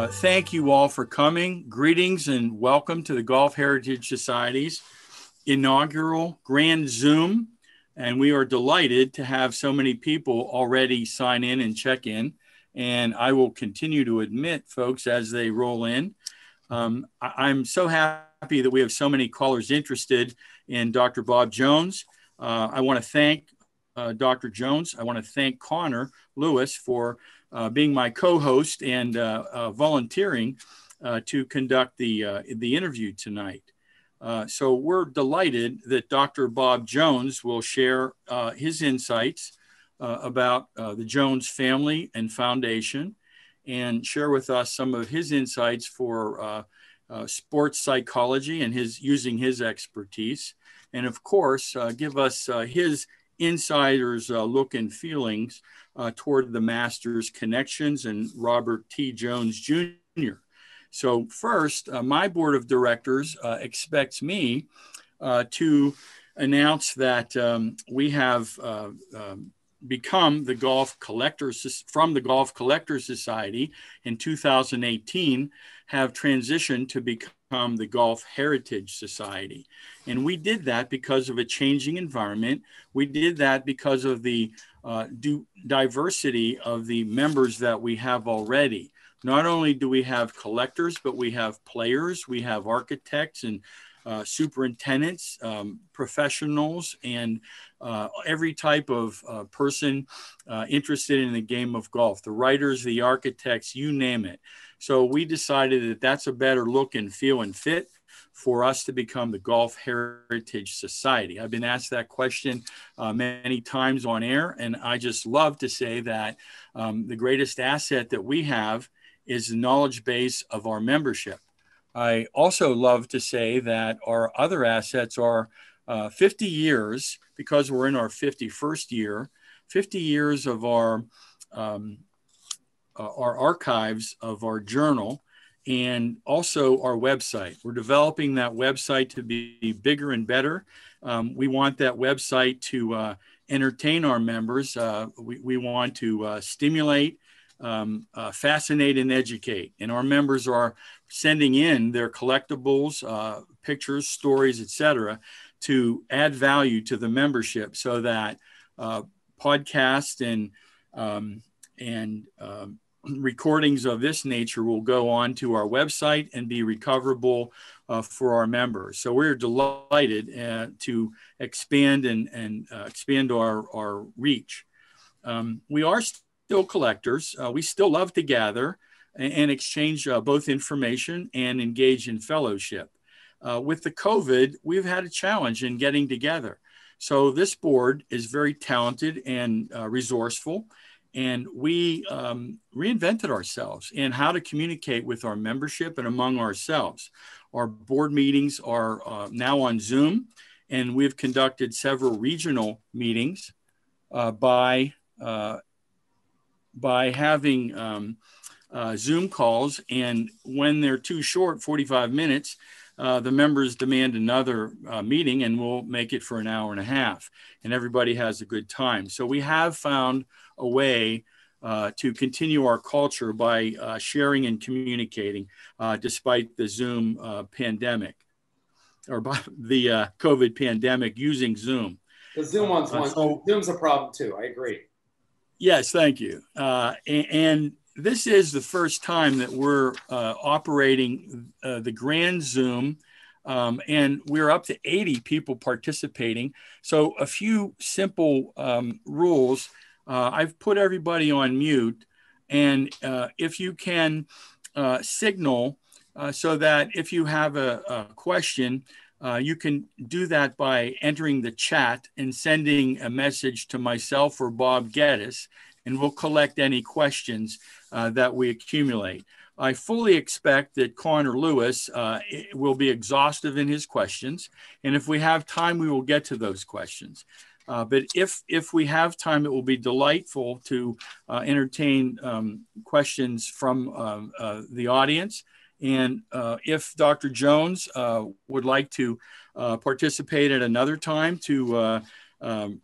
Thank you all for coming. Greetings and welcome to the Golf Heritage Society's inaugural Grand Zoom. And we are delighted to have so many people already sign in and check in. And I will continue to admit folks as they roll in. I'm so happy that we have so many callers interested in Dr. Bob Jones. I want to thank Dr. Jones. I want to thank Connor Lewis for being my co-host and volunteering to conduct the interview tonight. So we're delighted that Dr. Bob Jones will share his insights about the Jones family and foundation and share with us some of his insights for sports psychology and using his expertise. And of course, give us his insider's look and feelings toward the Masters connections and Robert T. Jones Jr. So first, my board of directors expects me to announce that we have become the Golf Collectors from the Golf Collectors Society in 2018, have transitioned to become the Golf Heritage Society. And we did that because of a changing environment. We did that because of the diversity of the members that we have already. Not only do we have collectors, but we have players, we have architects and superintendents, professionals, and every type of person interested in the game of golf, the writers, the architects, you name it. So we decided that that's a better look and feel and fit for us to become the Golf Heritage Society. I've been asked that question many times on air, and I just love to say that the greatest asset that we have is the knowledge base of our membership. I also love to say that our other assets are 50 years, because we're in our 51st year, 50 years of our archives of our journal, and also our website. We're developing that website to be bigger and better. We want that website to entertain our members. We want to stimulate, fascinate, and educate. And our members are sending in their collectibles, pictures, stories, etc., to add value to the membership, so that podcasts and recordings of this nature will go on to our website and be recoverable for our members. So we're delighted to expand and expand our reach. We are still collectors. We still love to gather and exchange both information and engage in fellowship. With the COVID, we've had a challenge in getting together. So this board is very talented and resourceful, and we reinvented ourselves in how to communicate with our membership and among ourselves. Our board meetings are now on Zoom, and we've conducted several regional meetings by having Zoom calls. And when they're too short, 45 minutes, the members demand another meeting, and we'll make it for an hour and a half, and everybody has a good time. So we have found a way to continue our culture by sharing and communicating despite the Zoom pandemic, or by the COVID pandemic, using Zoom. The Zoom one's Zoom's a problem too. I agree. Yes, thank you. And this is the first time that we're operating the Grand Zoom, and we're up to 80 people participating. So a few simple rules. I've put everybody on mute, and if you can signal so that if you have a question, you can do that by entering the chat and sending a message to myself or Bob Geddes, and we'll collect any questions that we accumulate. I fully expect that Connor Lewis will be exhaustive in his questions, and if we have time, we will get to those questions. But if we have time, it will be delightful to entertain questions from the audience. And if Dr. Jones would like to participate at another time to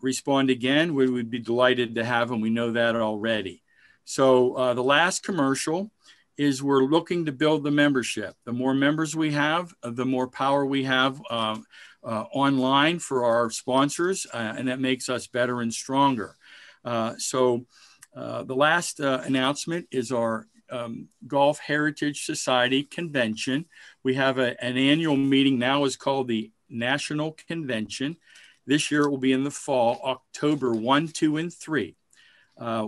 respond again, we would be delighted to have him. We know that already. So the last commercial is we're looking to build the membership. The more members we have, the more power we have online for our sponsors, and that makes us better and stronger. So the last announcement is our Golf Heritage Society Convention. We have an annual meeting now. Is called the National Convention. This year it will be in the fall, October 1, 2, and 3.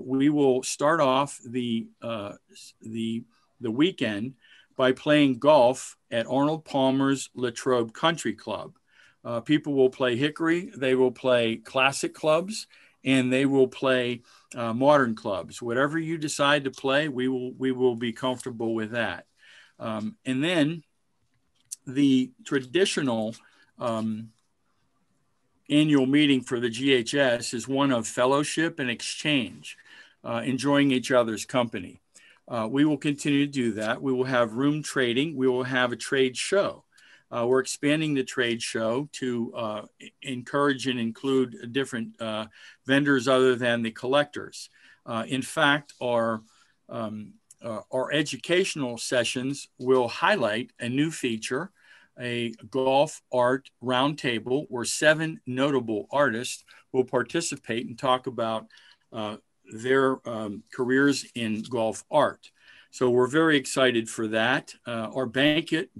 We will start off the weekend by playing golf at Arnold Palmer's Latrobe Country Club. People will play hickory, they will play classic clubs, and they will play modern clubs. Whatever you decide to play, we will be comfortable with that. And then the traditional annual meeting for the GHS is one of fellowship and exchange, enjoying each other's company. We will continue to do that. We will have room trading. We will have a trade show. We're expanding the trade show to encourage and include different vendors other than the collectors. In fact, our educational sessions will highlight a new feature, a golf art roundtable, where 7 notable artists will participate and talk about their careers in golf art. So we're very excited for that. Our banquet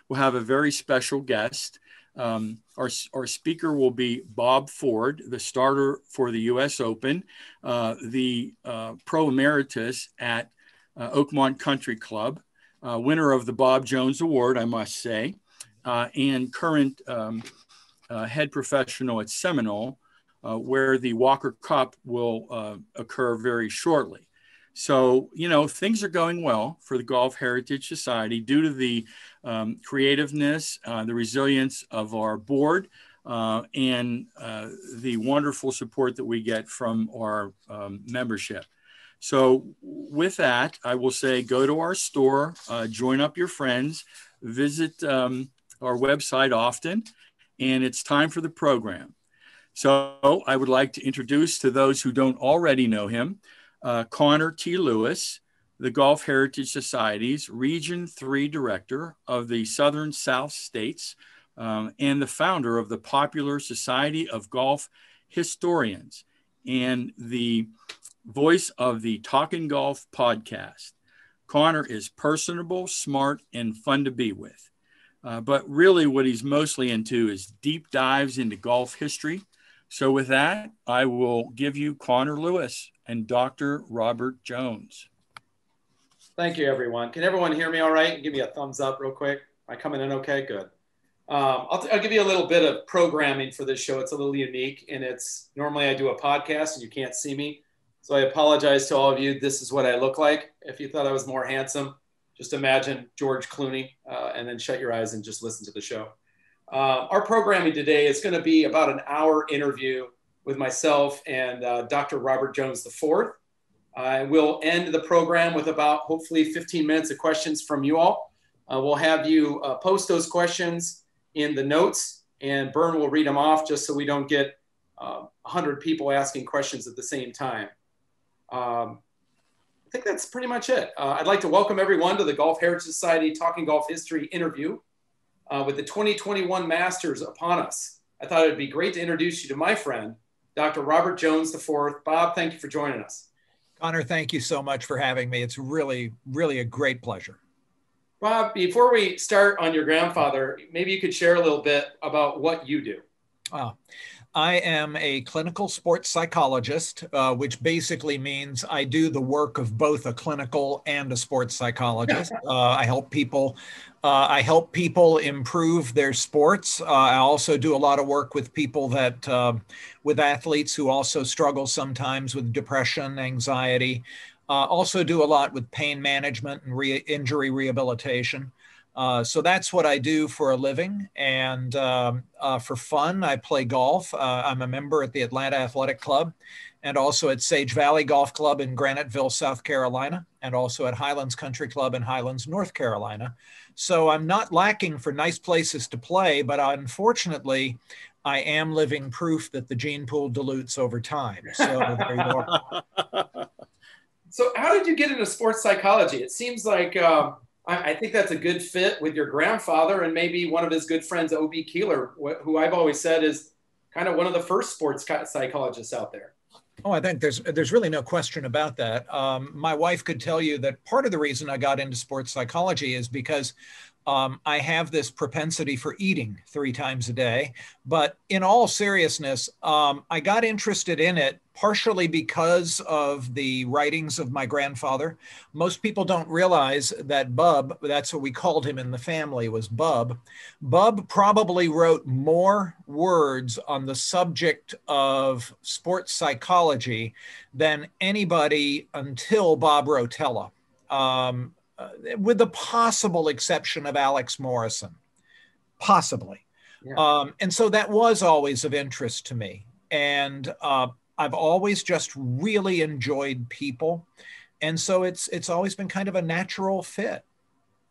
will have a very special guest. Our speaker will be Bob Ford, the starter for the U.S. Open, the pro emeritus at Oakmont Country Club, winner of the Bob Jones Award, I must say, and current head professional at Seminole, where the Walker Cup will occur very shortly. So, things are going well for the Golf Heritage Society due to the creativeness, the resilience of our board, and the wonderful support that we get from our membership. So with that, I will say, go to our store, join up your friends, visit our website often, and it's time for the program. So I would like to introduce to those who don't already know him, Connor T. Lewis, the Golf Heritage Society's Region 3 Director of the Southern South States, and the founder of the popular Society of Golf Historians and the voice of the Talkin' Golf podcast. Connor is personable, smart, and fun to be with. But really what he's mostly into is deep dives into golf history. So with that, I will give you Connor Lewis and Dr. Robert Jones. Thank you, everyone. Can everyone hear me all right? Give me a thumbs up real quick. Am I coming in okay? Good. I'll give you a little bit of programming for this show. It's a little unique, and it's normally I do a podcast and you can't see me. So I apologize to all of you. This is what I look like. If you thought I was more handsome, just imagine George Clooney and then shut your eyes and just listen to the show. Our programming today is going to be about an hour interview with myself and Dr. Robert Jones IV. We'll end the program with about hopefully 15 minutes of questions from you all. We'll have you post those questions in the notes, and Bern will read them off just so we don't get 100 people asking questions at the same time. I think that's pretty much it. I'd like to welcome everyone to the Golf Heritage Society Talking Golf History interview with the 2021 Masters upon us. I thought it'd be great to introduce you to my friend, Dr. Robert Jones IV. Bob, thank you for joining us. Connor, thank you so much for having me. It's really, really a great pleasure. Bob, before we start on your grandfather, maybe you could share a little bit about what you do. I am a clinical sports psychologist, which basically means I do the work of both a clinical and a sports psychologist. I help people improve their sports. I also do a lot of work with people with athletes who also struggle sometimes with depression, anxiety. Also do a lot with pain management and injury rehabilitation. So that's what I do for a living. And for fun, I play golf. I'm a member at the Atlanta Athletic Club and also at Sage Valley Golf Club in Graniteville, South Carolina, and also at Highlands Country Club in Highlands, North Carolina. So I'm not lacking for nice places to play, but unfortunately, I am living proof that the gene pool dilutes over time. So there you are. So how did you get into sports psychology? It seems like I think that's a good fit with your grandfather and maybe one of his good friends, O.B. Keeler, who I've always said is kind of one of the first sports psychologists out there. Oh, I think there's really no question about that. My wife could tell you that part of the reason I got into sports psychology is because I have this propensity for eating 3 times a day. But in all seriousness, I got interested in it partially because of the writings of my grandfather. Most people don't realize that Bub, that's what we called him in the family, was Bub. Bub probably wrote more words on the subject of sports psychology than anybody until Bob Rotella. With the possible exception of Alex Morrison, possibly. Yeah. And so that was always of interest to me. And I've always just really enjoyed people. And so it's always been kind of a natural fit.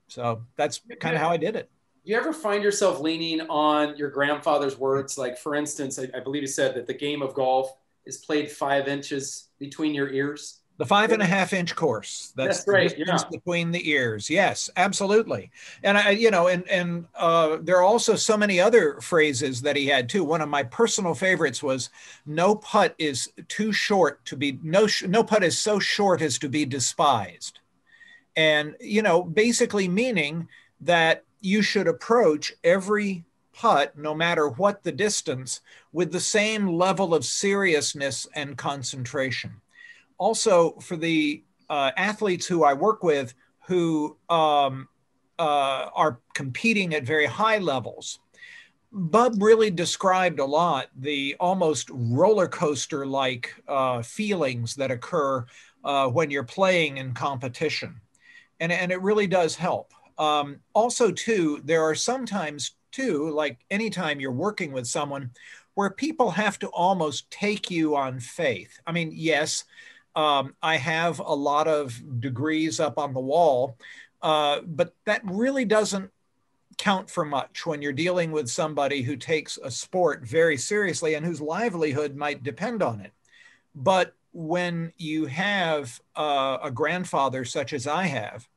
So that's kind of how I did it. Do you ever find yourself leaning on your grandfather's words? Like, for instance, I believe he said that the game of golf is played 5 inches between your ears. The 5.5-inch course. That's right. The distance between the ears. Yes, absolutely. And there are also so many other phrases that he had too. One of my personal favorites was, "No putt is too short to be no putt is so short as to be despised," and basically meaning that you should approach every putt, no matter what the distance, with the same level of seriousness and concentration. Also, for the athletes who I work with who are competing at very high levels, Bub really described a lot the almost roller coaster-like feelings that occur when you're playing in competition. And it really does help. Also, too, there are sometimes, too, like anytime you're working with someone, where people have to almost take you on faith. I mean, yes, I have a lot of degrees up on the wall, but that really doesn't count for much when you're dealing with somebody who takes a sport very seriously and whose livelihood might depend on it. But when you have a grandfather such as I have,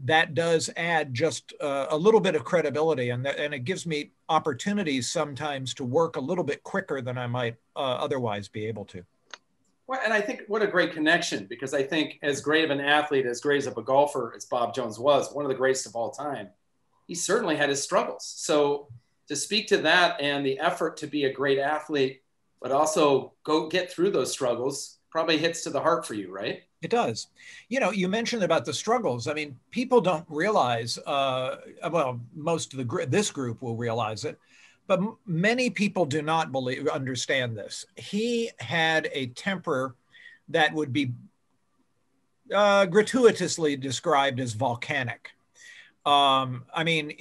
that does add just a little bit of credibility, and it gives me opportunities sometimes to work a little bit quicker than I might otherwise be able to. Well, and I think what a great connection, because I think as great of an athlete, as great of a golfer as Bob Jones was, one of the greatest of all time, he certainly had his struggles. So to speak to that and the effort to be a great athlete, but also go get through those struggles, probably hits to the heart for you, right? It does. You mentioned about the struggles. I mean, people don't realize, well, most of this group will realize it, but many people do not understand this. He had a temper that would be gratuitously described as volcanic. I mean,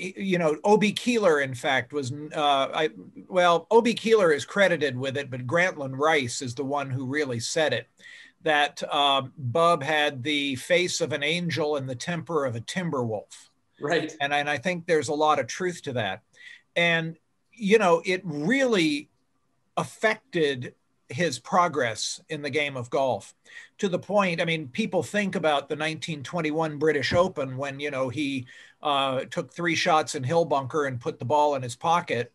O.B. Keeler, in fact, was, O.B. Keeler is credited with it, but Grantland Rice is the one who really said it, that Bub had the face of an angel and the temper of a timber wolf. Right. And I think there's a lot of truth to that. And it really affected his progress in the game of golf to the point, I mean, people think about the 1921 British Open when, he took 3 shots in hill bunker and put the ball in his pocket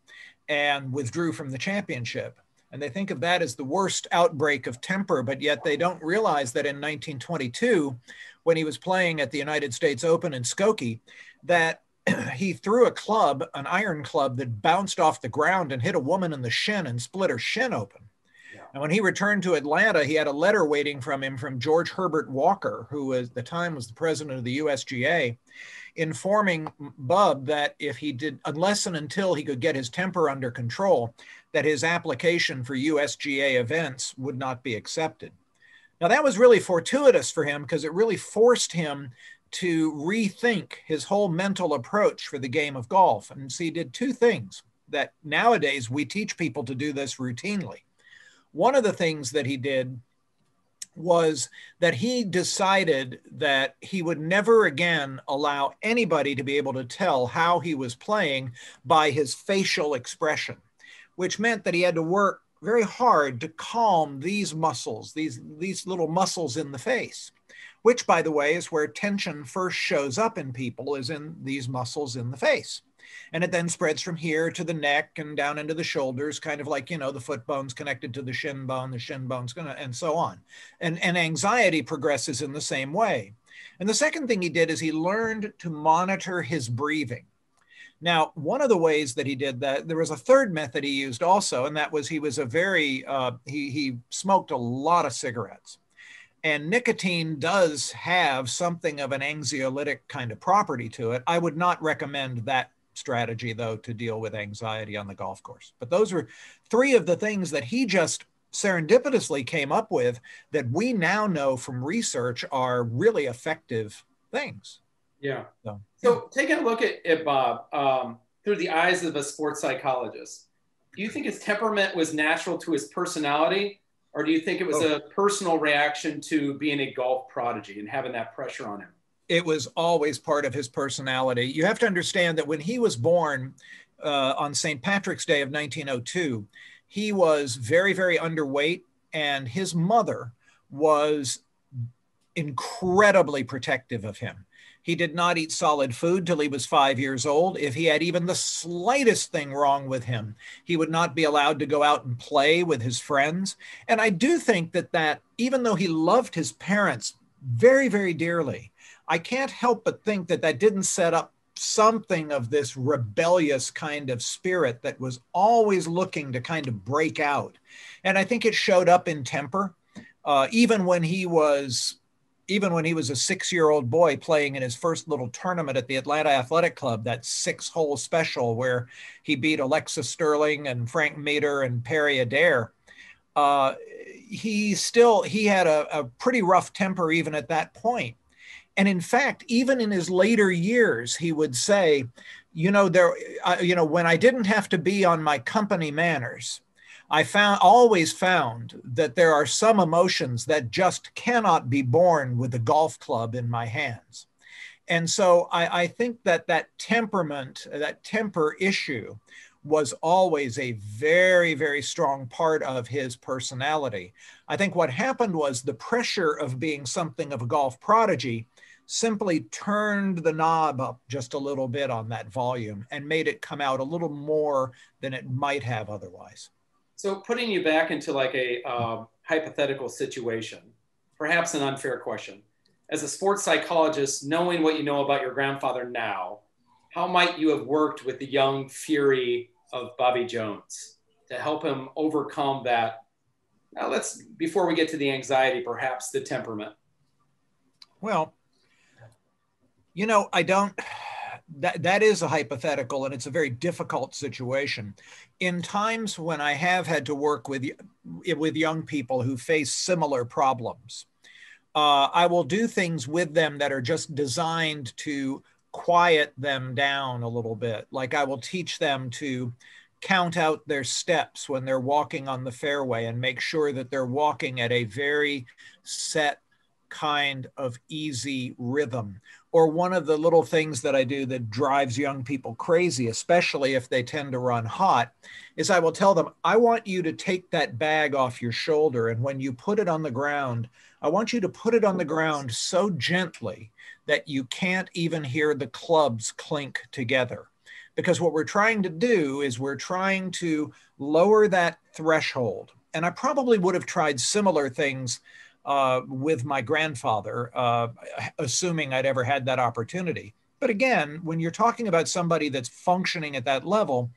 and withdrew from the championship. And they think of that as the worst outbreak of temper, but yet they don't realize that in 1922, when he was playing at the United States Open in Skokie, that he threw a club, an iron club, that bounced off the ground and hit a woman in the shin and split her shin open. Yeah. And when he returned to Atlanta, he had a letter waiting from him from George Herbert Walker, who at the time was the president of the USGA, informing Bub that if he did, unless and until he could get his temper under control, that his application for USGA events would not be accepted. Now, that was really fortuitous for him because it really forced him to rethink his whole mental approach for the game of golf. And so he did 2 things that nowadays we teach people to do this routinely. One of the things that he did was that he decided that he would never again allow anybody to be able to tell how he was playing by his facial expression, which meant that he had to work very hard to calm these muscles, these little muscles in the face, which, by the way, is where tension first shows up in people, is in these muscles in the face. And it then spreads from here to the neck and down into the shoulders, kind of like, the foot bone's connected to the shin bone's gonna, and so on. And anxiety progresses in the same way. And the second thing he did is he learned to monitor his breathing. Now, one of the ways that he did that, there was a third method he used also, and that was he was a very, he smoked a lot of cigarettes. And nicotine does have something of an anxiolytic kind of property to it. I would not recommend that strategy, though, to deal with anxiety on the golf course. But those were three of the things that he just serendipitously came up with that we now know from research are really effective things. Yeah. So taking a look at Bob through the eyes of a sports psychologist, do you think his temperament was natural to his personality, or do you think it was a personal reaction to being a golf prodigy and having that pressure on him? It was always part of his personality. You have to understand that when he was born on St. Patrick's Day of 1902, he was very, very underweight, and his mother was incredibly protective of him. He did not eat solid food till he was 5 years old. If he had even the slightest thing wrong with him, he would not be allowed to go out and play with his friends. And I do think that even though he loved his parents very, very dearly, I can't help but think that didn't set up something of this rebellious kind of spirit that was always looking to kind of break out. And I think it showed up in temper, even when he was a 6-year-old boy playing in his first little tournament at the Atlanta Athletic Club, that 6-hole special where he beat Alexa Sterling and Frank Mater and Perry Adair. He had a pretty rough temper even at that point. And in fact, even in his later years, he would say, when I didn't have to be on my company manners, I always found that there are some emotions that just cannot be borne with a golf club in my hands. And so I think that temper issue was always a very, very strong part of his personality. I think what happened was the pressure of being something of a golf prodigy simply turned the knob up just a little bit on that volume and made it come out a little more than it might have otherwise. So putting you back into like a hypothetical situation, perhaps an unfair question. As a sports psychologist, knowing what you know about your grandfather now, how might you have worked with the young fury of Bobby Jones to help him overcome that? Now before we get to the anxiety, perhaps the temperament. Well, that is a hypothetical, and it's a very difficult situation. In times when I have had to work with young people who face similar problems, I will do things with them that are just designed to quiet them down a little bit. Like I will teach them to count out their steps when they're walking on the fairway and make sure that they're walking at a very set kind of easy rhythm. Or one of the little things that I do that drives young people crazy, especially if they tend to run hot, is I will tell them, I want you to take that bag off your shoulder. And when you put it on the ground, I want you to put it on the ground so gently that you can't even hear the clubs clink together. Because what we're trying to do is we're trying to lower that threshold. And I probably would have tried similar things with my grandfather, assuming I'd ever had that opportunity. But again, when you're talking about somebody that's functioning at that level,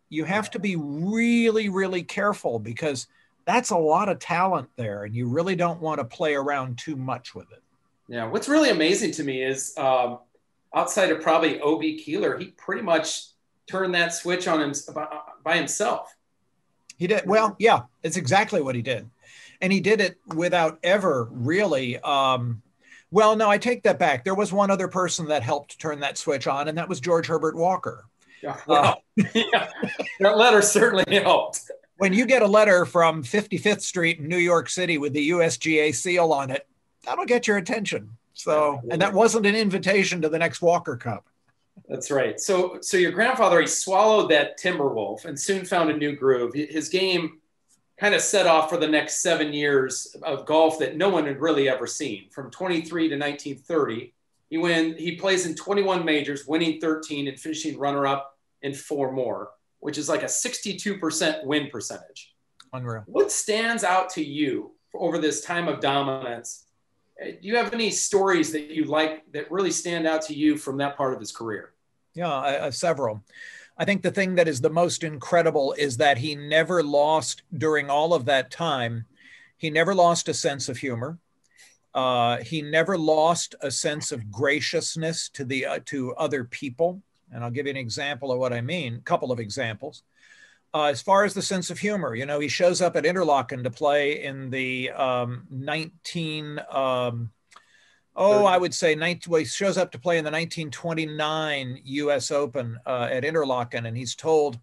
you have to be really, really careful because that's a lot of talent there, and you really don't want to play around too much with it. Yeah, what's really amazing to me is outside of probably O.B. Keeler, he pretty much turned that switch on him by himself. He did. Well, yeah, it's exactly what he did. And he did it without ever really, well, no, I take that back. There was one other person that helped turn that switch on, and that was George Herbert Walker. Yeah, well, yeah, that letter certainly helped. When you get a letter from 55th Street in New York City with the USGA seal on it, that'll get your attention. So, and that wasn't an invitation to the next Walker Cup. That's right. So your grandfather, he swallowed that Timberwolf and soon found a new groove. His game kind of set off for the next 7 years of golf that no one had really ever seen. From 23 to 1930, he plays in 21 majors, winning 13 and finishing runner-up in 4 more, which is like a 62% win percentage. Unreal. What stands out to you over this time of dominance? Do you have any stories that you like that really stand out to you from that part of his career? Yeah, several. I think the thing that is the most incredible is that he never lost during all of that time. He never lost a sense of humor. He never lost a sense of graciousness to other people. And I'll give you an example of what I mean, a couple of examples. As far as the sense of humor, you know, he shows up at Interlaken to play in the he shows up to play in the 1929 US Open at Interlaken, and he's told,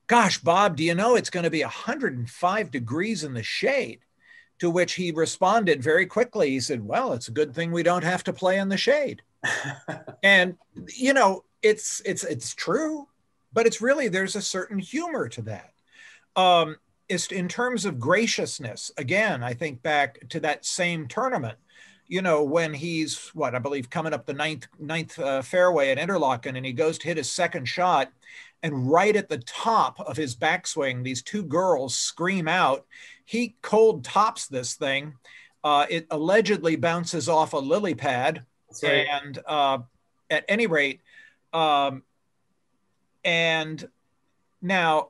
gosh, Bob, do you know it's going to be 105 degrees in the shade? To which he responded very quickly. He said, well, it's a good thing we don't have to play in the shade. And, you know, it's true, but it's really, there's a certain humor to that. It's in terms of graciousness. Again, I think back to that same tournament, you know, when he's I believe coming up the ninth fairway at Interlaken, and he goes to hit his second shot, and right at the top of his backswing, these 2 girls scream out. He cold tops this thing. It allegedly bounces off a lily pad. That's right. And at any rate, and now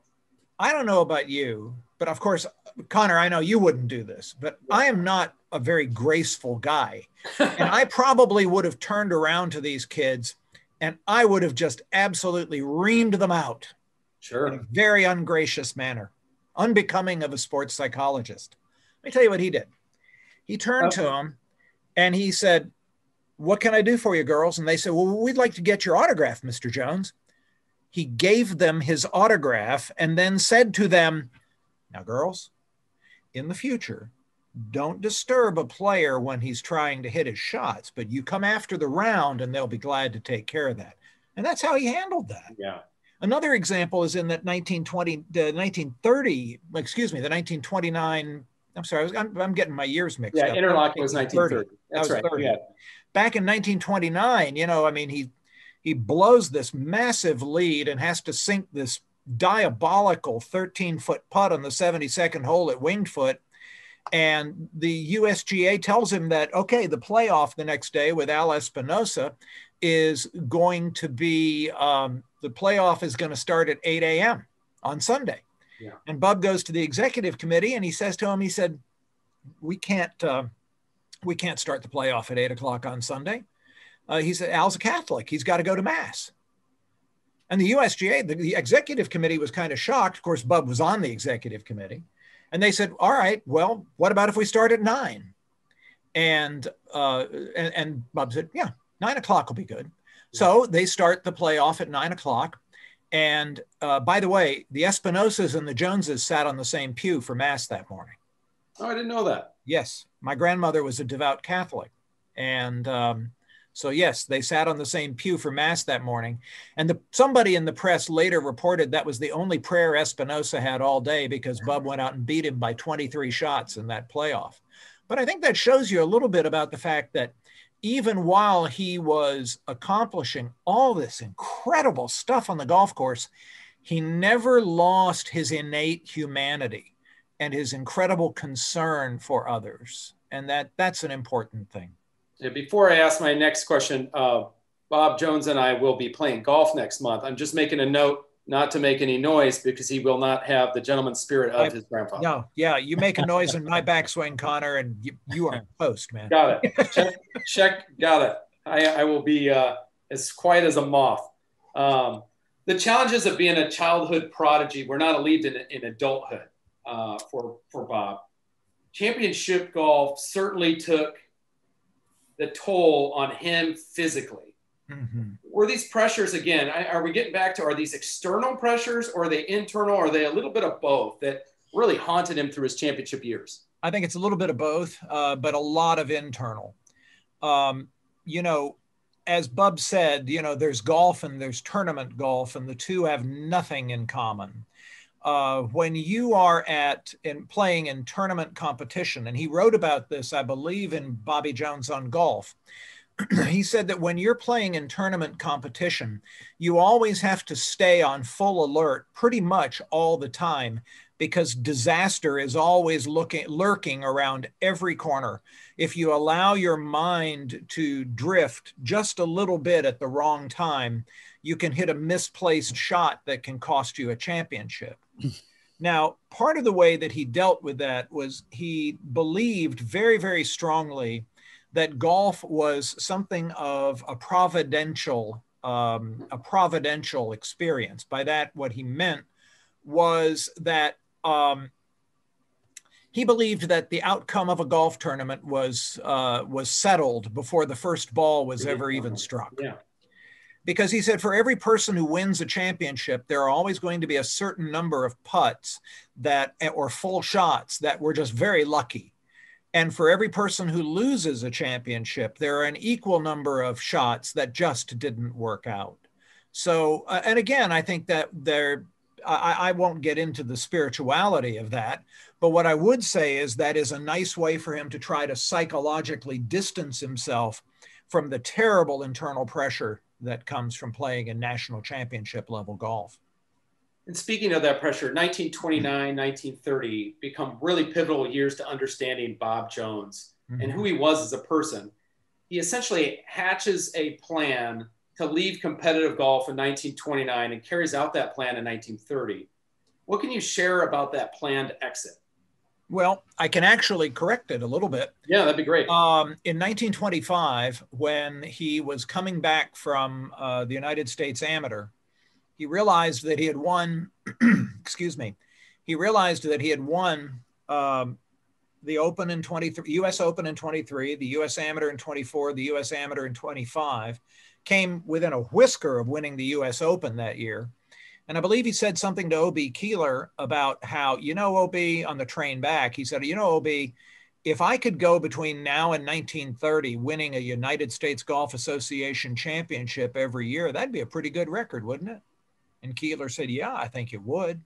I don't know about you, but of course, Connor, I know you wouldn't do this, but I am not a very graceful guy. And I probably would have turned around to these kids and I would have just absolutely reamed them out. Sure. In a very ungracious manner, unbecoming of a sports psychologist. Let me tell you what he did. He turned to them and he said, what can I do for you, girls? And they said, well, we'd like to get your autograph, Mr. Jones. He gave them his autograph and then said to them, now, girls, in the future, don't disturb a player when he's trying to hit his shots, but you come after the round and they'll be glad to take care of that. And that's how he handled that. Yeah. Another example is in that 1929, I'm sorry, I'm getting my years mixed up. Yeah, Interlaken was 1930. That's right. 30. Yeah. Back in 1929, you know, I mean, he blows this massive lead and has to sink this diabolical 13-foot putt on the 72nd hole at Winged Foot. And the USGA tells him that, okay, the playoff the next day with Al Espinosa is going to be, the playoff is going to start at 8 a.m. on Sunday. Yeah. And Bub goes to the executive committee and he says to him, he said, we can't start the playoff at 8 o'clock on Sunday. He said, Al's a Catholic. He's got to go to mass. And the USGA, the executive committee was kind of shocked. Of course, Bub was on the executive committee. And they said, all right, well, what about if we start at 9? And Bub said, yeah, 9 o'clock will be good. So they start the playoff at 9 o'clock. And by the way, the Espinosas and the Joneses sat on the same pew for mass that morning. Oh, I didn't know that. Yes. My grandmother was a devout Catholic. And so yes, they sat on the same pew for mass that morning. And somebody in the press later reported that was the only prayer Espinosa had all day because Bub went out and beat him by 23 shots in that playoff. But I think that shows you a little bit about the fact that even while he was accomplishing all this incredible stuff on the golf course, he never lost his innate humanity and his incredible concern for others. And that's an important thing. Before I ask my next question, Bob Jones and I will be playing golf next month. I'm just making a note not to make any noise because he will not have the gentleman's spirit of his grandfather. No, yeah, you make a noise in my backswing, Connor, and you are post, man. Got it. Check. Got it. I will be as quiet as a moth. The challenges of being a childhood prodigy were not alleviated in adulthood for Bob. Championship golf certainly took the toll on him physically. Mm-hmm. Were these pressures, again, are we getting back to, are these external pressures or are they internal? Or are they a little bit of both that really haunted him through his championship years? I think it's a little bit of both, but a lot of internal. You know, as Bub said, you know, there's golf and there's tournament golf, and the two have nothing in common. when you are playing in tournament competition, and he wrote about this, I believe, in Bobby Jones on Golf. He said that when you're playing in tournament competition, you always have to stay on full alert pretty much all the time, because disaster is always lurking around every corner. If you allow your mind to drift just a little bit at the wrong time, you can hit a misplaced shot that can cost you a championship. Now, part of the way that he dealt with that was he believed very, very strongly that golf was something of a providential experience. By that, what he meant was that he believed that the outcome of a golf tournament was settled before the first ball was ever even struck. Yeah. Because he said, for every person who wins a championship, there are always going to be a certain number of putts or full shots that were just very lucky. And for every person who loses a championship, there are an equal number of shots that just didn't work out. So, and again, I think that I won't get into the spirituality of that, but what I would say is that is a nice way for him to try to psychologically distance himself from the terrible internal pressure that comes from playing in national championship level golf. And speaking of that pressure, 1929, 1930 become really pivotal years to understanding Bob Jones and who he was as a person. He essentially hatches a plan to leave competitive golf in 1929 and carries out that plan in 1930. What can you share about that planned exit? Well, I can actually correct it a little bit. Yeah, that'd be great. In 1925, when he was coming back from the United States Amateur, he realized that he had won, excuse me, he realized that he had won the Open in 23, US Open in 23, the US Amateur in 24, the US Amateur in 25, came within a whisker of winning the US Open that year. And I believe he said something to O.B. Keeler about how, O.B., on the train back, he said, O.B., if I could go between now and 1930 winning a United States Golf Association championship every year, that'd be a pretty good record, wouldn't it? And Keeler said, yeah, I think it would.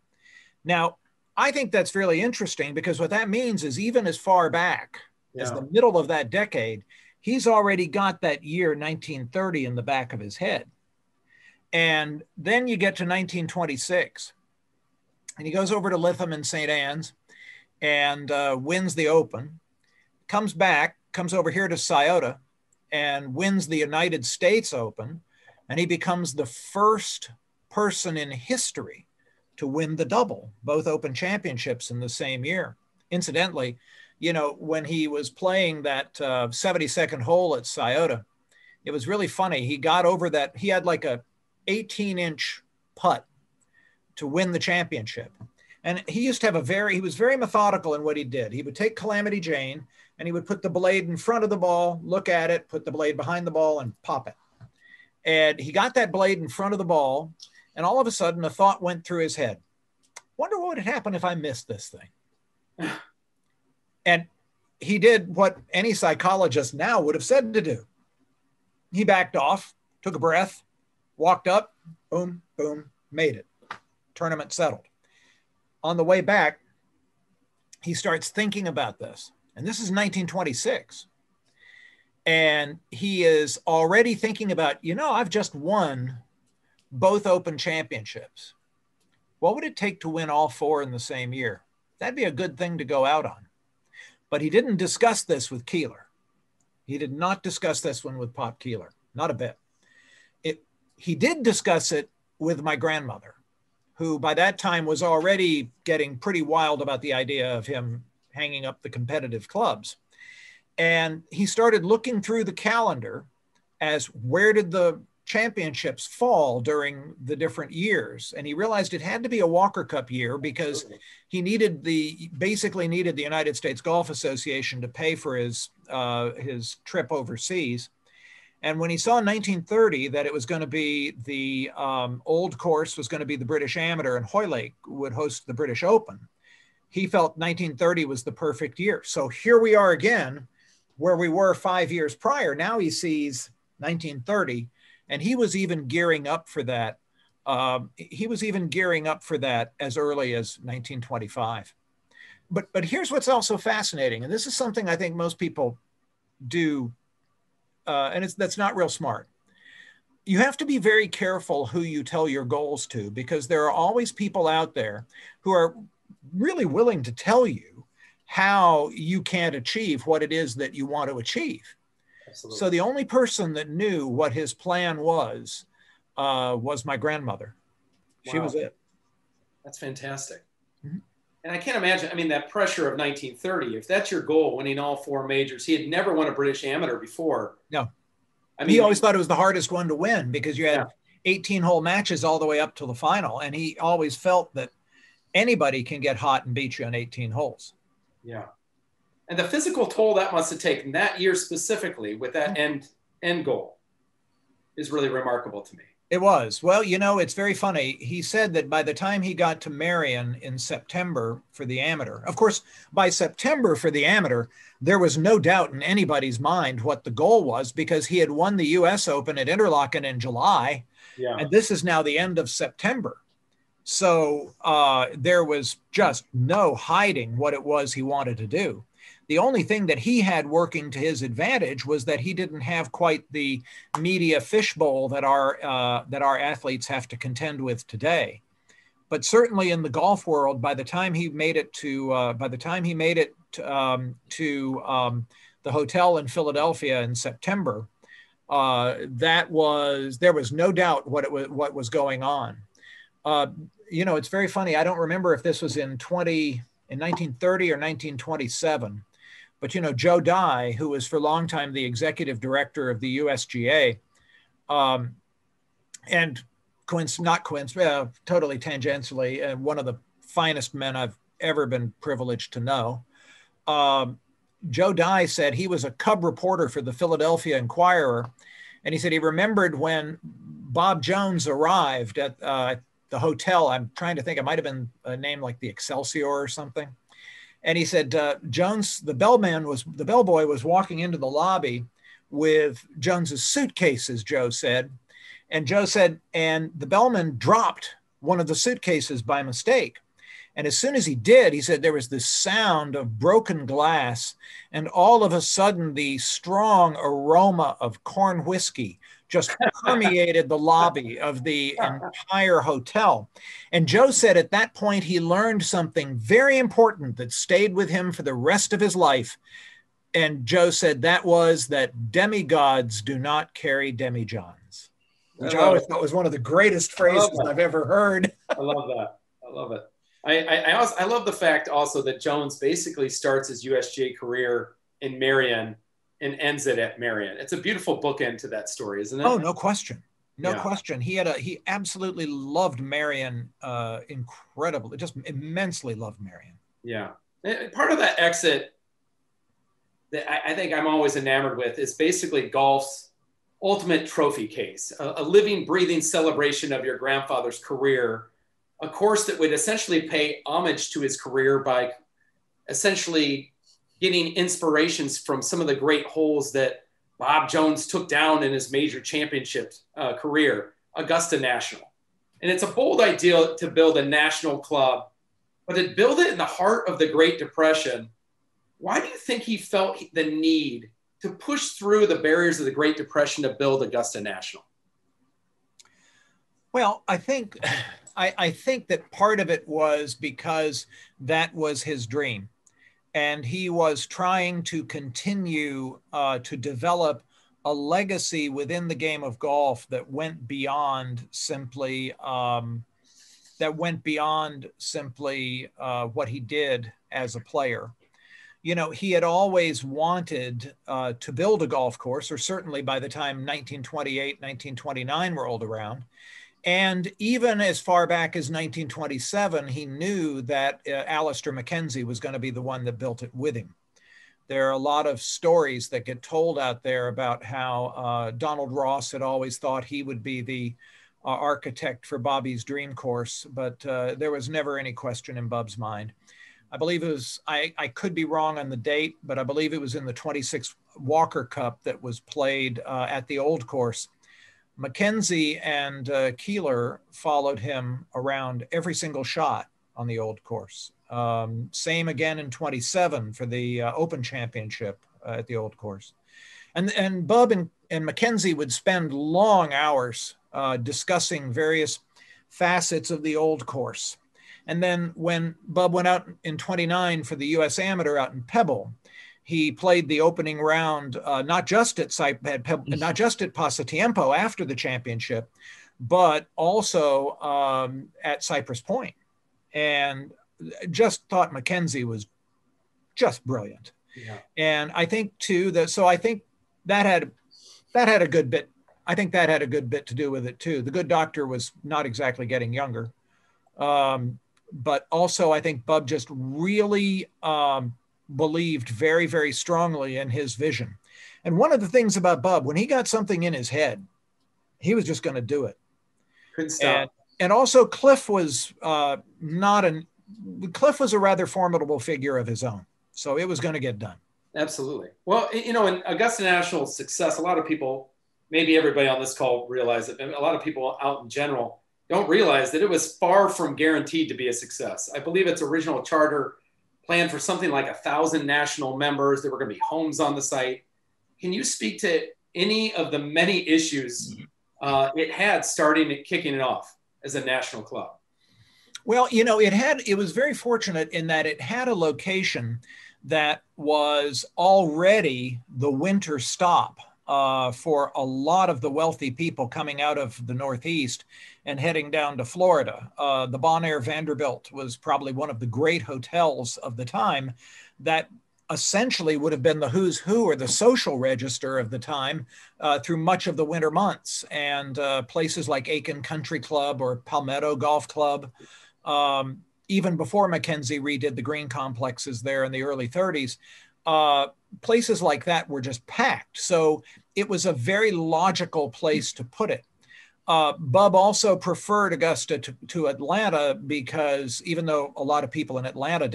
Now, I think that's really interesting, because what that means is even as far back as the middle of that decade, he's already got that year 1930 in the back of his head. And then you get to 1926, and he goes over to Lytham and St. Anne's and wins the Open, comes back, comes over here to Scioto and wins the United States Open, and he becomes the first person in history to win the double, both Open championships in the same year. Incidentally, when he was playing that 72nd hole at Scioto, it was really funny. He got over that. He had like a 18-inch putt to win the championship. And he used to have he was very methodical in what he did. He would take Calamity Jane and he would put the blade in front of the ball, look at it, put the blade behind the ball and pop it. And he got that blade in front of the ball, and all of a sudden a thought went through his head. Wonder what would happen if I missed this thing. And he did what any psychologist now would have said to do. He backed off, took a breath, walked up, boom, boom, made it. Tournament settled. On the way back, he starts thinking about this. And this is 1926. And he is already thinking about, I've just won both Open championships. What would it take to win all four in the same year? That'd be a good thing to go out on. But he didn't discuss this with Keeler. He did not discuss this one with Pop Keeler, not a bit. He did discuss it with my grandmother, who by that time was already getting pretty wild about the idea of him hanging up the competitive clubs. And he started looking through the calendar as where did the championships fall during the different years. And he realized it had to be a Walker Cup year, because he basically needed the United States Golf Association to pay for his trip overseas. And when he saw in 1930 that it was going to be the old course was going to be the British Amateur and Hoylake would host the British Open, he felt 1930 was the perfect year. So here we are again, where we were 5 years prior. Now he sees 1930, and he was even gearing up for that He was even gearing up for that as early as 1925. But here's what's also fascinating, and this is something I think most people do, and that's not real smart. You have to be very careful who you tell your goals to, because there are always people out there who are really willing to tell you how you can't achieve what it is that you want to achieve. Absolutely. So the only person that knew what his plan was my grandmother. Wow. She was it. That's fantastic. Mm-hmm. And I can't imagine, I mean, that pressure of 1930, if that's your goal, winning all 4 majors, he had never won a British Amateur before. No. I mean, he always thought it was the hardest one to win because you had 18-hole matches all the way up to the final. And he always felt that anybody can get hot and beat you on 18 holes. Yeah. And the physical toll that must have taken that year specifically with that end goal is really remarkable to me. It was. Well, you know, it's very funny. He said that by the time he got to Marion in September for the amateur, of course, by September for the amateur, there was no doubt in anybody's mind what the goal was, because he had won the U.S. Open at Interlaken in July. Yeah. And this is now the end of September. So there was just no hiding what it was he wanted to do. The only thing that he had working to his advantage was that he didn't have quite the media fishbowl that our athletes have to contend with today. But certainly in the golf world, by the time he made it to the hotel in Philadelphia in September, there was no doubt what was going on. You know, it's very funny. I don't remember if this was in 1930 or 1927. But, you know, Joe Dye, who was for a long time the executive director of the USGA, and totally tangentially, one of the finest men I've ever been privileged to know, Joe Dye said he was a cub reporter for the Philadelphia Inquirer. And he said he remembered when Bob Jones arrived at the hotel. I'm trying to think, it might have been a name like the Excelsior or something. And he said, Jones, the bellboy was walking into the lobby with Jones's suitcases, Joe said. And Joe said, and the bellman dropped one of the suitcases by mistake. And as soon as he did, he said there was this sound of broken glass. And all of a sudden, the strong aroma of corn whiskey just permeated the lobby of the entire hotel. And Joe said at that point, he learned something very important that stayed with him for the rest of his life. And Joe said that was that demigods do not carry demijohns, which I always thought was one of the greatest phrases I've ever heard. I love that. I love it. I love the fact also that Jones basically starts his USGA career in Marion and ends it at Marion. It's a beautiful bookend to that story, isn't it? Oh, no question. No question. He absolutely loved Marion incredibly, just immensely loved Marion. Yeah. Part of that exit that I think I'm always enamored with is basically golf's ultimate trophy case, a living, breathing celebration of your grandfather's career, a course that would essentially pay homage to his career by essentially getting inspirations from some of the great holes that Bob Jones took down in his major championship career, Augusta National. And it's a bold idea to build a national club, but to build it in the heart of the Great Depression. Why do you think he felt the need to push through the barriers of the Great Depression to build Augusta National? Well, I think that part of it was because that was his dream. And he was trying to continue to develop a legacy within the game of golf that went beyond simply what he did as a player. You know, he had always wanted to build a golf course, or certainly by the time 1928, 1929 rolled around. And even as far back as 1927, he knew that Alistair Mackenzie was going to be the one that built it with him. There are a lot of stories that get told out there about how Donald Ross had always thought he would be the architect for Bobby's dream course, but there was never any question in Bub's mind. I believe it was, I could be wrong on the date, but I believe it was in the 26 Walker Cup that was played at the old course. Mackenzie and Keeler followed him around every single shot on the old course. Same again in 27 for the Open Championship at the old course. And Bub and Mackenzie would spend long hours discussing various facets of the old course. And then when Bub went out in 29 for the US Amateur out in Pebble, he played the opening round, not just at Pasatiempo after the championship, but also at Cypress Point. And just thought Mackenzie was just brilliant. Yeah. And I think too I think that had a good bit. I think that had a good bit to do with it too. The good doctor was not exactly getting younger. But also I think Bub just really believed very, very strongly in his vision. And one of the things about Bub, when he got something in his head, he was just going to do it. Couldn't stop. And also Cliff was Cliff was a rather formidable figure of his own. So it was going to get done. Absolutely. Well, in Augusta National's success, a lot of people, maybe everybody on this call realize it, a lot of people out in general don't realize that it was far from guaranteed to be a success. I believe its original charter planned for something like 1,000 national members. There were going to be homes on the site. Can you speak to any of the many issues it had kicking it off as a national club? Well, it was very fortunate in that it had a location that was already the winter stop for a lot of the wealthy people coming out of the Northeast and heading down to Florida. The Bonaire Vanderbilt was probably one of the great hotels of the time that essentially would have been the who's who or the social register of the time through much of the winter months. And places like Aiken Country Club or Palmetto Golf Club, even before Mackenzie redid the green complexes there in the early 30s, places like that were just packed. So it was a very logical place to put it. Bub also preferred Augusta to Atlanta because even though a lot of people in Atlanta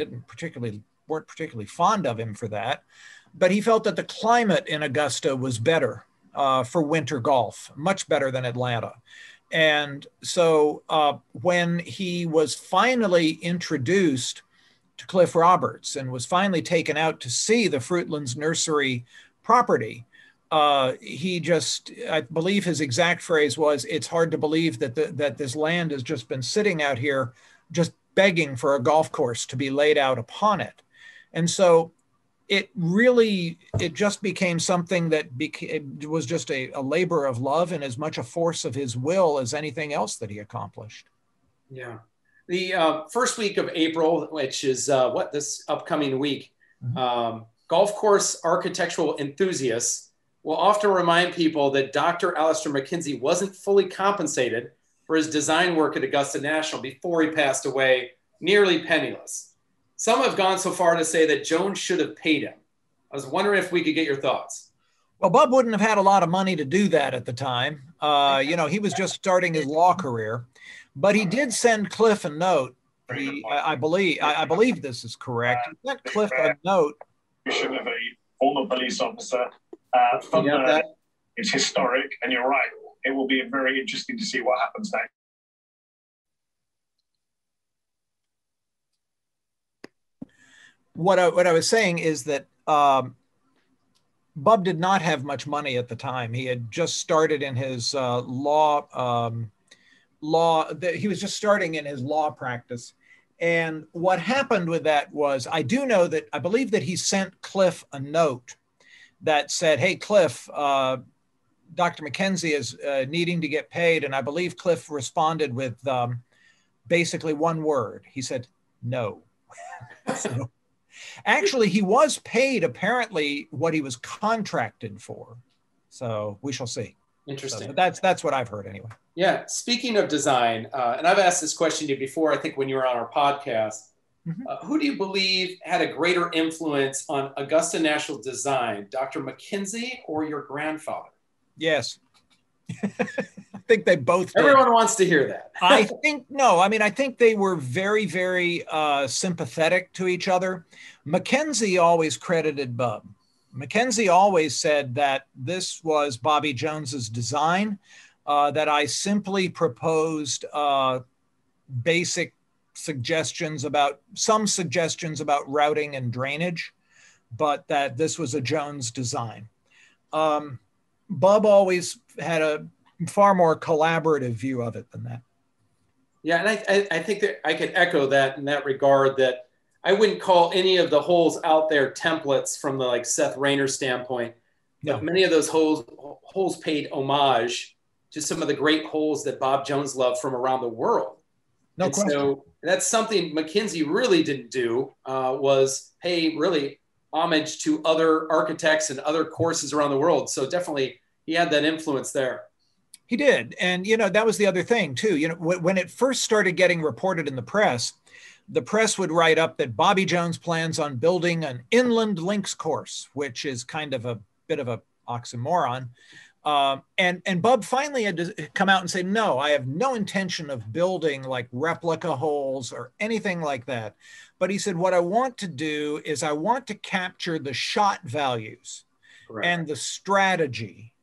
weren't particularly fond of him for that, but he felt that the climate in Augusta was better for winter golf, much better than Atlanta. And so when he was finally introduced to Cliff Roberts and was finally taken out to see the Fruitlands Nursery property, I believe his exact phrase was, "It's hard to believe that this land has just been sitting out here just begging for a golf course to be laid out upon it." And so it just became something that was just a labor of love and as much a force of his will as anything else that he accomplished. Yeah. The first week of April, which is this upcoming week, golf course architectural enthusiasts will often remind people that Dr. Alistair Mackenzie wasn't fully compensated for his design work at Augusta National before he passed away, nearly penniless. Some have gone so far to say that Jones should have paid him. I was wondering if we could get your thoughts. Well, Bub wouldn't have had a lot of money to do that at the time. He was just starting his law career, but he did send Cliff a note. I believe this is correct. He sent Cliff a note. Of a former police officer. It's historic, and you're right. It will be very interesting to see what happens next. What I was saying is that Bub did not have much money at the time. He had just started in his he was just starting in his law practice. And what happened with that was, I believe that he sent Cliff a note that said, "Hey, Cliff, Dr. Mackenzie is needing to get paid." And I believe Cliff responded with basically one word. He said, "No." So, actually, he was paid apparently what he was contracted for. So we shall see. Interesting. So, but that's what I've heard anyway. Yeah. Speaking of design, and I've asked this question to you before, I think when you were on our podcast, who do you believe had a greater influence on Augusta National design, Dr. Mackenzie or your grandfather? Yes. I think they both did. Everyone wants to hear that. I think they were very, very sympathetic to each other. Mackenzie always credited Bub. Mackenzie always said that this was Bobby Jones's design. that I simply proposed basic suggestions about routing and drainage, but that this was a Jones design. Bub always had a far more collaborative view of it than that. Yeah, and I think that I could echo that in that regard, that I wouldn't call any of the holes out there templates from the like Seth Rayner standpoint, but many of those holes paid homage to some of the great holes that Bob Jones loved from around the world. No question. So that's something McKinsey really didn't do, was pay really homage to other architects and other courses around the world. So definitely he had that influence there. He did. And, that was the other thing too. When it first started getting reported in the press would write up that Bobby Jones plans on building an inland links course, which is kind of a bit of a oxymoron. And Bub finally had to come out and say, no, I have no intention of building like replica holes or anything like that. But he said, what I want to do is I want to capture the shot values and the strategy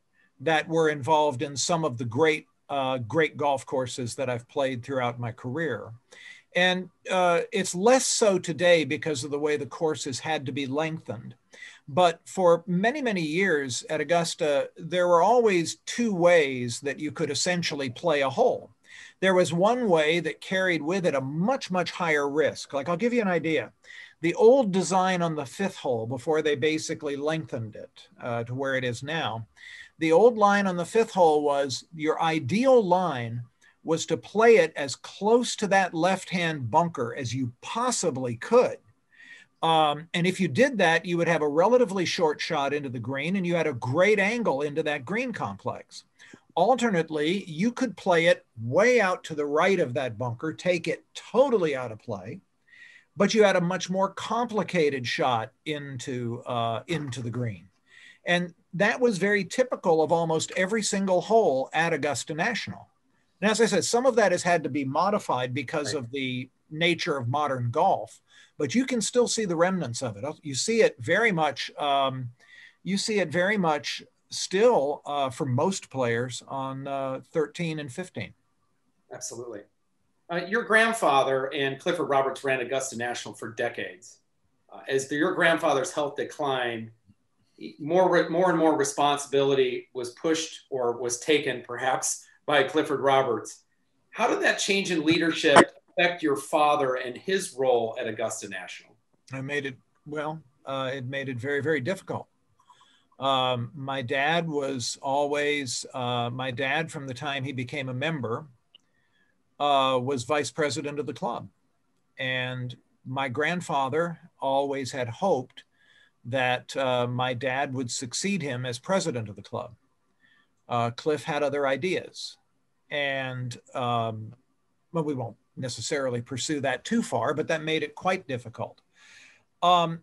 that were involved in some of the great golf courses that I've played throughout my career. And it's less so today because of the way the courses had to be lengthened. But for many, many years at Augusta, there were always two ways that you could essentially play a hole. There was one way that carried with it a much, much higher risk. Like, I'll give you an idea. The old design on the fifth hole, before they basically lengthened it to where it is now, the old line on the fifth hole was your ideal line was to play it as close to that left-hand bunker as you possibly could. And if you did that, you would have a relatively short shot into the green and you had a great angle into that green complex. Alternately, you could play it way out to the right of that bunker, take it totally out of play, but you had a much more complicated shot into the green. And that was very typical of almost every single hole at Augusta National. And as I said, some of that has had to be modified because of the nature of modern golf, but you can still see the remnants of it. You see it very much. Still for most players on 13 and 15. Absolutely. Your grandfather and Clifford Roberts ran Augusta National for decades. As your grandfather's health declined, more and more responsibility was pushed or was taken perhaps by Clifford Roberts. How did that change in leadership affect your father and his role at Augusta National? It made it very, very difficult. My dad from the time he became a member, was vice president of the club. And my grandfather always had hoped that my dad would succeed him as president of the club. Cliff had other ideas. And we won't necessarily pursue that too far, but that made it quite difficult. I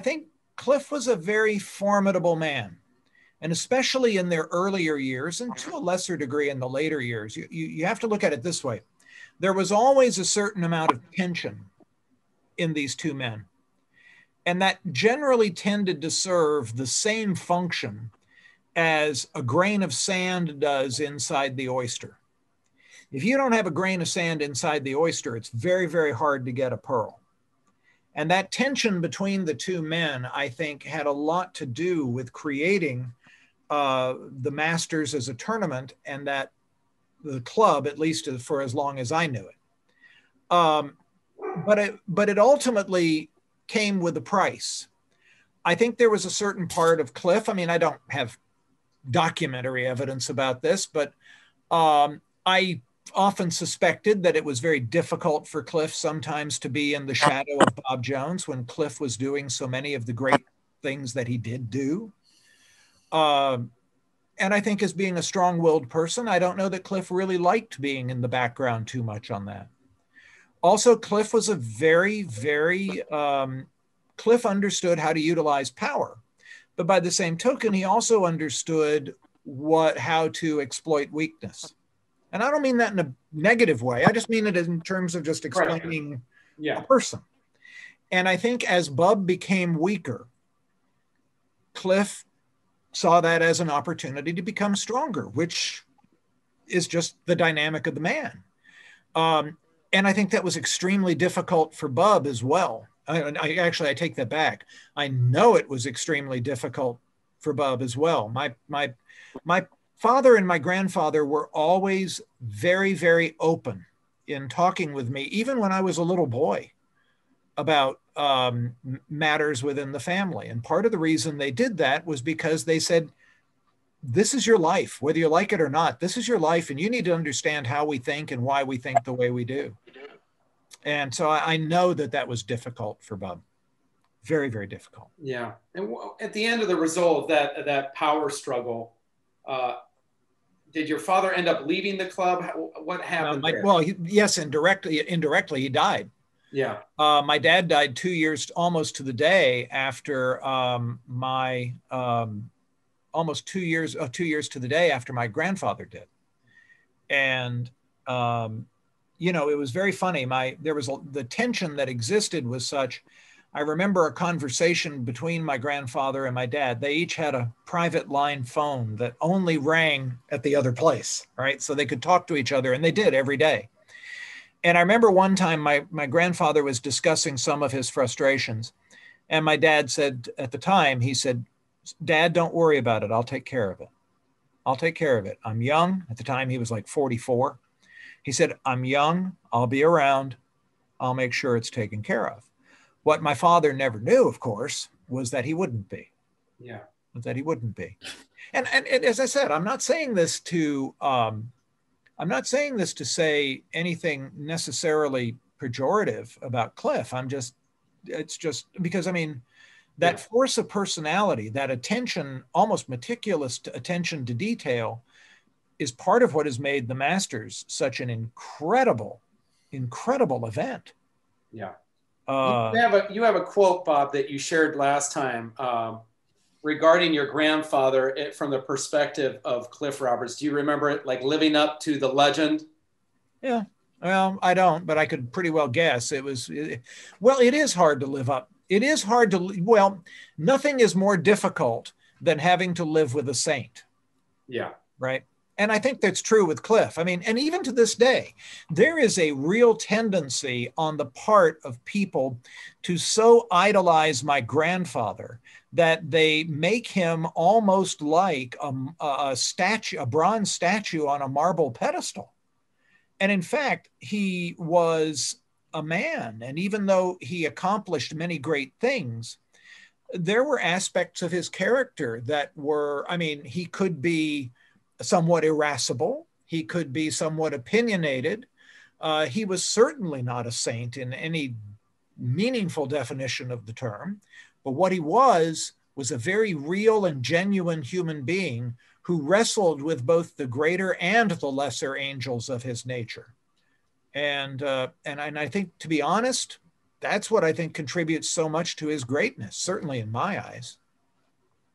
think Cliff was a very formidable man, and especially in their earlier years, and to a lesser degree in the later years. You have to look at it this way. There was always a certain amount of tension in these two men, and that generally tended to serve the same function as a grain of sand does inside the oyster. If you don't have a grain of sand inside the oyster, it's very, very hard to get a pearl. And that tension between the two men, I think, had a lot to do with creating the Masters as a tournament, and that the club, at least for as long as I knew it. But it ultimately came with a price. I think there was a certain part of Cliff. I mean, I don't have documentary evidence about this, but I often suspected that it was very difficult for Cliff sometimes to be in the shadow of Bob Jones when Cliff was doing so many of the great things that he did do. And I think as being a strong-willed person, I don't know that Cliff really liked being in the background too much on that. Also, Cliff was a Cliff understood how to utilize power, but by the same token, he also understood how to exploit weakness. And I don't mean that in a negative way. I just mean it in terms of just explaining a person. And I think as Bub became weaker, Cliff saw that as an opportunity to become stronger, which is just the dynamic of the man. And I think that was extremely difficult for Bub as well. I take that back. I know it was extremely difficult for Bub as well. My father and my grandfather were always very, very open in talking with me, even when I was a little boy, about matters within the family. And part of the reason they did that was because they said, this is your life, whether you like it or not. This is your life, and you need to understand how we think and why we think the way we do. And so I know that was difficult for Bub. Very, very difficult. Yeah. And at the end of the result of that power struggle, did your father end up leaving the club? What happened there? Well, yes, indirectly, he died. Yeah. My dad died 2 years, almost to the day after almost 2 years, 2 years to the day after my grandfather did. And, it was very funny. The tension that existed was such. I remember a conversation between my grandfather and my dad. They each had a private line phone that only rang at the other place, right? So they could talk to each other, and they did every day. And I remember one time my grandfather was discussing some of his frustrations. And my dad said at the time, he said, "Dad, don't worry about it. I'll take care of it. I'll take care of it. I'm young." At the time, he was like 44. He said, "I'm young. I'll be around. I'll make sure it's taken care of." What my father never knew, of course, was that he wouldn't be. Yeah. That he wouldn't be. And as I said, I'm not saying this to say anything necessarily pejorative about Cliff. It's just because, that force of personality, that attention, almost meticulous attention to detail, is part of what has made the Masters such an incredible event. Yeah. You have a quote, Bob, that you shared last time regarding your grandfather from the perspective of Cliff Roberts. Do you remember it, like living up to the legend? Yeah. Well, I don't, but I could pretty well guess. It is hard to live up. It is hard to, nothing is more difficult than having to live with a saint. Yeah. Right. And I think that's true with Cliff. And even to this day, there is a real tendency on the part of people to so idolize my grandfather that they make him almost like a statue, a bronze statue on a marble pedestal. And in fact, he was a man. And even though he accomplished many great things, there were aspects of his character that were, he could be somewhat irascible. He could be somewhat opinionated. He was certainly not a saint in any meaningful definition of the term, but what he was a very real and genuine human being who wrestled with both the greater and the lesser angels of his nature. And I think, to be honest, that's what I think contributes so much to his greatness, certainly in my eyes.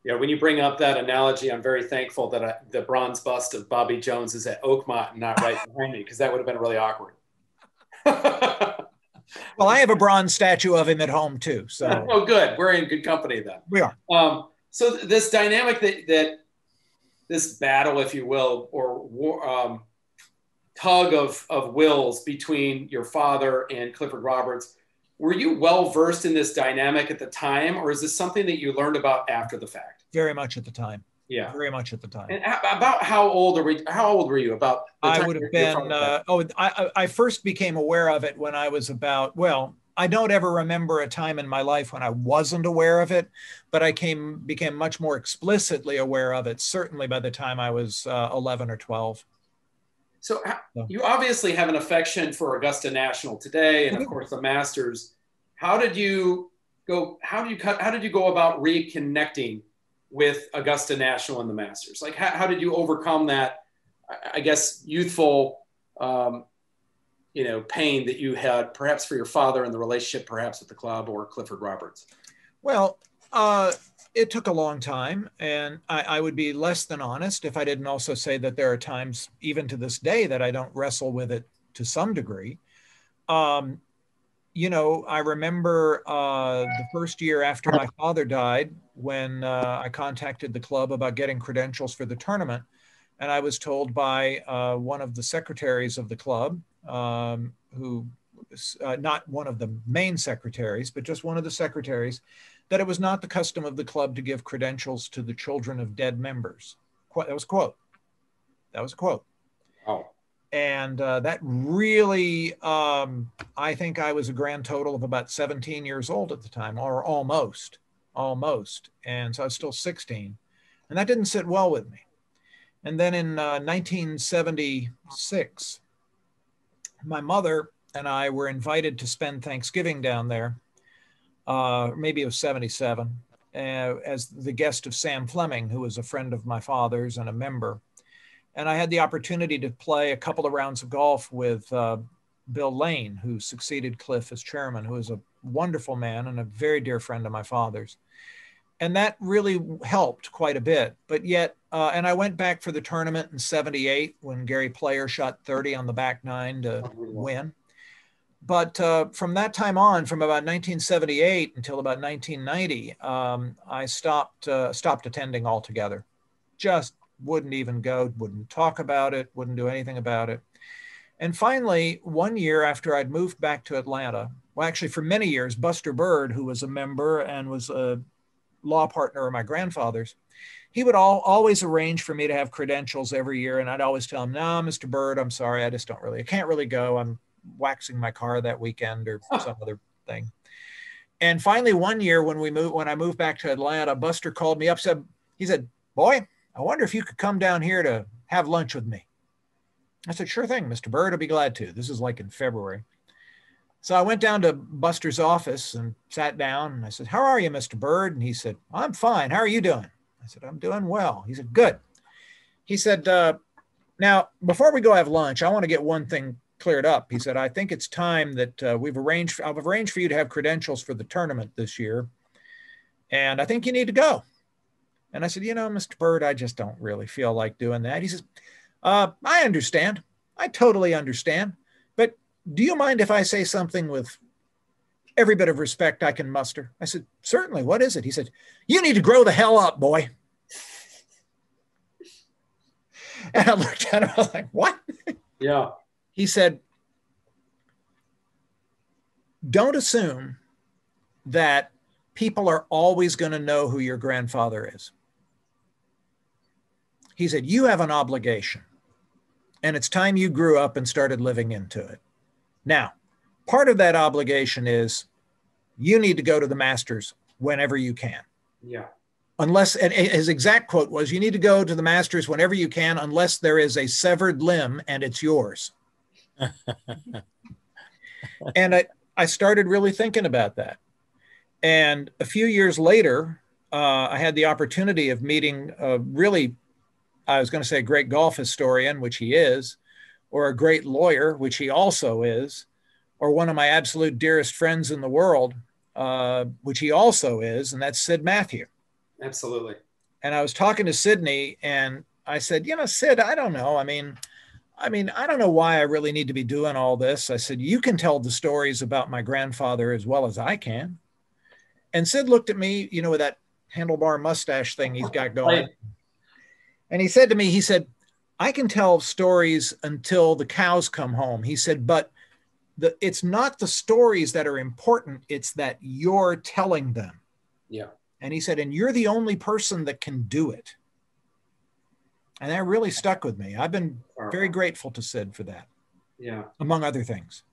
Yeah, when you bring up that analogy, I'm very thankful that the bronze bust of Bobby Jones is at Oakmont and not right behind me, because that would have been really awkward. Well, I have a bronze statue of him at home too. So, oh, good. We're in good company then. We are. So this dynamic that this battle, if you will, or war, tug of wills between your father and Clifford Roberts. Were you well versed in this dynamic at the time, or is this something that you learned about after the fact? Very much at the time. Yeah, very much at the time. And about how old were you? About the time I would have been. I first became aware of it when I was about. Well, I don't ever remember a time in my life when I wasn't aware of it, but I became much more explicitly aware of it. Certainly by the time I was 11 or 12. So you obviously have an affection for Augusta National today, and of course the Masters. How did you go about reconnecting with Augusta National and the Masters? Like, how did you overcome that, I guess, youthful, pain that you had, perhaps for your father and the relationship, perhaps with the club or Clifford Roberts? Well, it took a long time, and I would be less than honest if I didn't also say that there are times, even to this day, that I don't wrestle with it to some degree. I remember the first year after my father died, when I contacted the club about getting credentials for the tournament. And I was told by one of the secretaries of the club, who not one of the main secretaries, but just one of the secretaries, that it was not the custom of the club to give credentials to the children of dead members. That was a quote. That was a quote. Oh. And that really, I think I was a grand total of about 17 years old at the time, or almost. And so I was still 16. And that didn't sit well with me. And then in 1976, my mother and I were invited to spend Thanksgiving down there. Maybe it was 77, as the guest of Sam Fleming, who was a friend of my father's and a member. And I had the opportunity to play a couple of rounds of golf with Bill Lane, who succeeded Cliff as chairman, who is a wonderful man and a very dear friend of my father's. And that really helped quite a bit. But yet, and I went back for the tournament in 78 when Gary Player shot 30 on the back nine to win. But from that time on, from about 1978 until about 1990, I stopped attending altogether. Just wouldn't even go, wouldn't talk about it, wouldn't do anything about it. And finally, one year after I'd moved back to Atlanta, well, actually for many years, Buster Bird, who was a member and was a law partner of my grandfather's, he would always arrange for me to have credentials every year. And I'd always tell him, no, Mr. Bird, I'm sorry, I can't really go. I'm waxing my car that weekend or some other thing. And finally, one year when I moved back to Atlanta, Buster called me up, he said, boy, I wonder if you could come down here to have lunch with me. I said, sure thing, Mr. Bird, I'll be glad to. This is like in February. So I went down to Buster's office and sat down and I said, how are you, Mr. Bird? And he said, I'm fine. How are you doing? I said, I'm doing well. He said, good. He said, now, before we go have lunch, I want to get one thing cleared up. He said, I think it's time that I've arranged for you to have credentials for the tournament this year. And I think you need to go. And I said, Mr. Bird, I just don't really feel like doing that. He says, I understand. I totally understand. But do you mind if I say something with every bit of respect I can muster? I said, certainly. What is it? He said, you need to grow the hell up, boy. And I looked at him, I was like, what? Yeah. He said, don't assume that people are always going to know who your grandfather is. He said, you have an obligation, and it's time you grew up and started living into it. Now, part of that obligation is you need to go to the Masters whenever you can. Yeah. Unless, and his exact quote was, you need to go to the Masters whenever you can, unless there is a severed limb and it's yours. And I started really thinking about that. And a few years later, I had the opportunity of meeting really, I was going to say a great golf historian, which he is, or a great lawyer, which he also is, or one of my absolute dearest friends in the world, which he also is, and that's Sid Matthew. Absolutely. And I was talking to Sydney and I said, Sid, I don't know. I mean, I don't know why I really need to be doing all this. I said, you can tell the stories about my grandfather as well as I can. And Sid looked at me, with that handlebar mustache thing he's got going. Right. And he said to me, I can tell stories until the cows come home. He said, but it's not the stories that are important. It's that you're telling them. Yeah. And he said, and you're the only person that can do it. And that really stuck with me. I've been very grateful to Sid for that. Yeah. Among other things.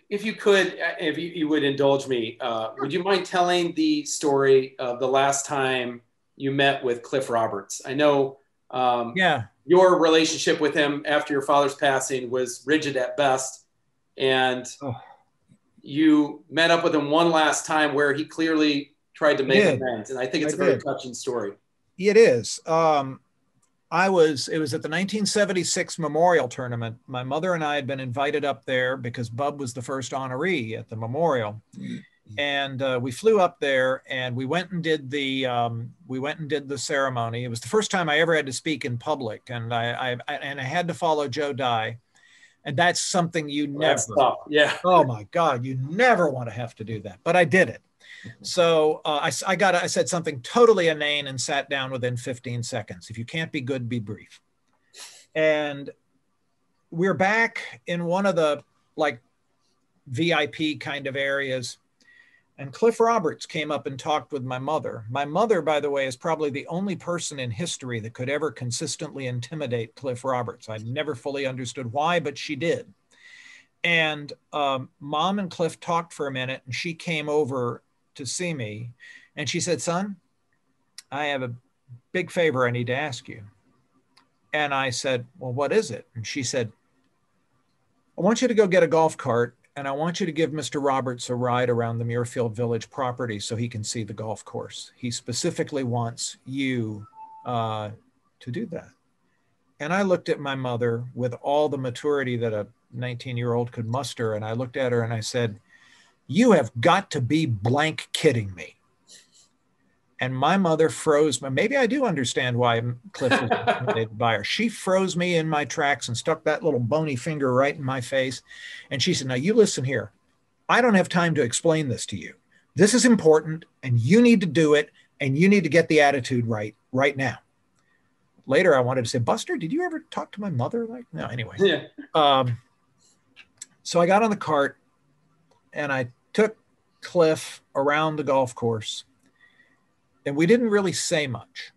If you could, if you would indulge me, would you mind telling the story of the last time you met with Cliff Roberts? I know your relationship with him after your father's passing was rigid at best. And you met up with him one last time where he clearly tried to make amends. And I think it's a very touching story. It is. It was at the 1976 Memorial Tournament. My mother and I had been invited up there because Bub was the first honoree at the Memorial. And we flew up there and we went and did the ceremony. It was the first time I ever had to speak in public, and I had to follow Joe Dye. And that's something you never, oh my God, you never want to have to do that. But I did it. So I said something totally inane and sat down within 15 seconds. If you can't be good, be brief. And we're back in one of the like VIP kind of areas. And Cliff Roberts came up and talked with my mother. My mother, by the way, is probably the only person in history that could ever consistently intimidate Cliff Roberts. I never fully understood why, but she did. And Mom and Cliff talked for a minute, and she came over to see me. And she said, son, I have a big favor I need to ask you. And I said, well, what is it? And she said, I want you to go get a golf cart, and I want you to give Mr. Roberts a ride around the Muirfield Village property so he can see the golf course. He specifically wants you to do that. And I looked at my mother with all the maturity that a 19-year-old could muster. And I looked at her and I said, you have got to be blank kidding me. And my mother froze me. Maybe I do understand why Cliff was intimidated by her. She froze me in my tracks and stuck that little bony finger right in my face. And she said, now you listen here. I don't have time to explain this to you. This is important and you need to do it. And you need to get the attitude right now. Later, I wanted to say, Buster, did you ever talk to my mother? Like, no, anyway. Yeah. So I got on the cart and I took Cliff around the golf course. And we didn't really say much.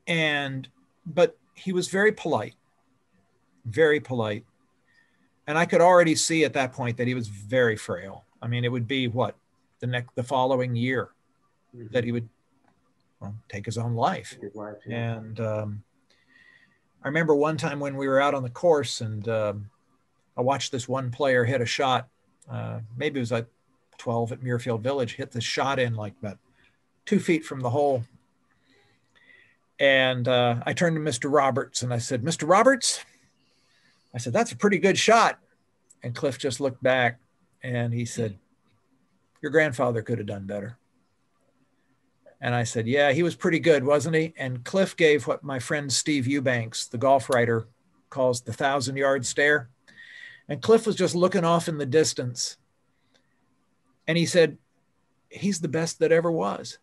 But he was very polite, very polite. And I could already see at that point that he was very frail. I mean, it would be the following year that he would take his own life. Yeah. And I remember one time when we were out on the course and I watched this one player hit a shot. Maybe it was like 12 at Muirfield Village, hit the shot in like about 2 feet from the hole. And I turned to Mr. Roberts and I said, Mr. Roberts, I said, that's a pretty good shot. And Cliff just looked back and he said, your grandfather could have done better. And I said, yeah, he was pretty good, wasn't he? And Cliff gave what my friend Steve Eubanks, the golf writer, calls the 1,000-yard stare. And Cliff was just looking off in the distance. And he said, he's the best that ever was.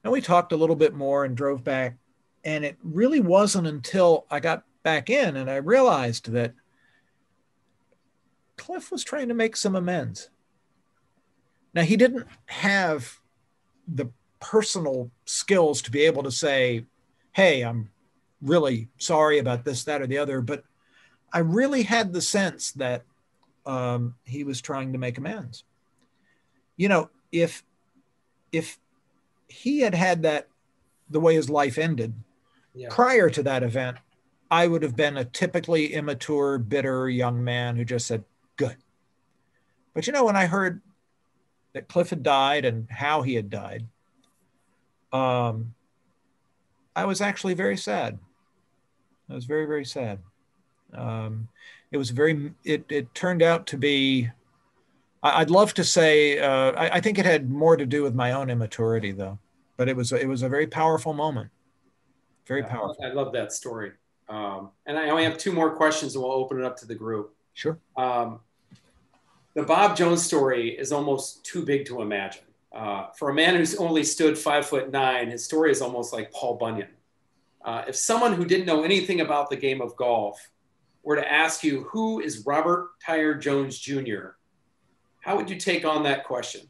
And we talked a little bit more and drove back. And it really wasn't until I got back in and I realized that Cliff was trying to make some amends. Now, he didn't have the personal skills to be able to say, hey, I'm really sorry about this, that, or the other. But I really had the sense that he was trying to make amends. You know, if he had that, the way his life ended prior to that event, I would have been a typically immature, bitter young man who just said, good. But you know, when I heard that Cliff had died and how he had died, I was actually very sad. I was very, very sad. It turned out to be, I'd love to say, I think it had more to do with my own immaturity though, but it was a very powerful moment. Very powerful. I love that story. And I only have 2 more questions and we'll open it up to the group. Sure. The Bob Jones story is almost too big to imagine. For a man who's only stood 5'9", his story is almost like Paul Bunyan. If someone who didn't know anything about the game of golf were to ask you, who is Robert Tyer Jones Jr., how would you take on that question?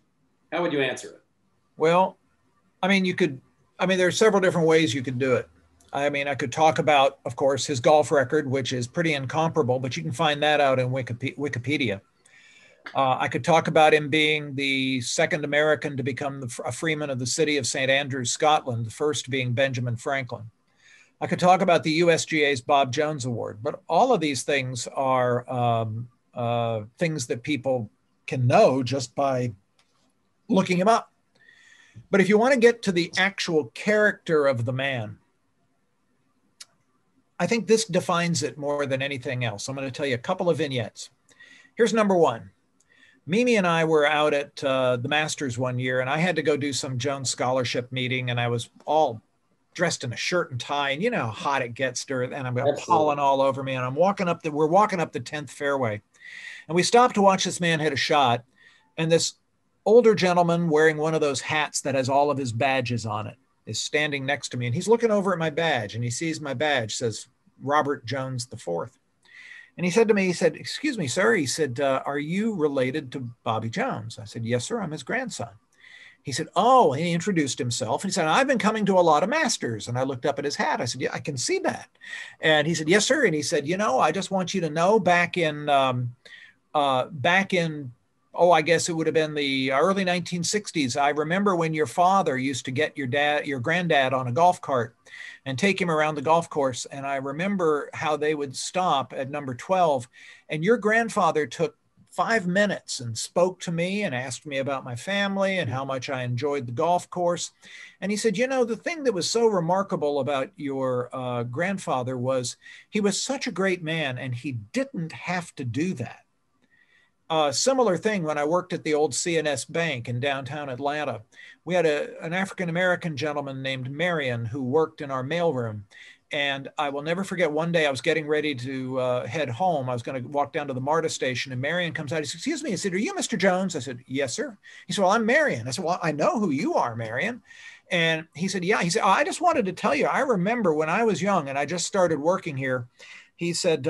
How would you answer it? Well, I mean, there are several different ways you could do it. I mean, I could talk about, of course, his golf record, which is pretty incomparable, but you can find that out in Wikipedia. I could talk about him being the second American to become a freeman of the city of St. Andrews, Scotland, the first being Benjamin Franklin. I could talk about the USGA's Bob Jones Award, but all of these things are things that people can know just by looking him up. But if you want to get to the actual character of the man, I think this defines it more than anything else. I'm going to tell you a couple of vignettes. Here's number 1. Mimi and I were out at the Masters one year, and I had to go do some Jones Scholarship meeting, and I was all dressed in a shirt and tie, and you know how hot it gets there, and I've got pollen all over me, and we're walking up the 10th fairway, and we stopped to watch this man hit a shot, and this older gentleman wearing one of those hats that has all of his badges on it. is standing next to me, and he's looking over at my badge, and he sees my badge says Robert Jones IV. And he said to me, he said, "Excuse me, sir." He said, "Are you related to Bobby Jones?" I said, "Yes, sir. I'm his grandson." He said, "Oh," and he introduced himself. And he said, "I've been coming to a lot of masters." And I looked up at his hat. I said, "Yeah, I can see that." And he said, "Yes, sir." And he said, "I just want you to know back in, oh, I guess it would have been the early 1960s. I remember when your father used to get your granddad on a golf cart and take him around the golf course. And I remember how they would stop at number 12. And your grandfather took 5 minutes and spoke to me and asked me about my family and how much I enjoyed the golf course." And he said, "The thing that was so remarkable about your grandfather was he was such a great man, and he didn't have to do that." Similar thing when I worked at the old CNS Bank in downtown Atlanta. We had an African-American gentleman named Marion who worked in our mailroom. And I will never forget, one day I was getting ready to head home. I was going to walk down to the MARTA station, and Marion comes out. He said, "Excuse me." He said, "Are you Mr. Jones?" I said, "Yes, sir." He said, "Well, I'm Marion." I said, "Well, I know who you are, Marion." And he said, "Yeah." He said, "I just wanted to tell you, I remember when I was young and I just started working here." He said,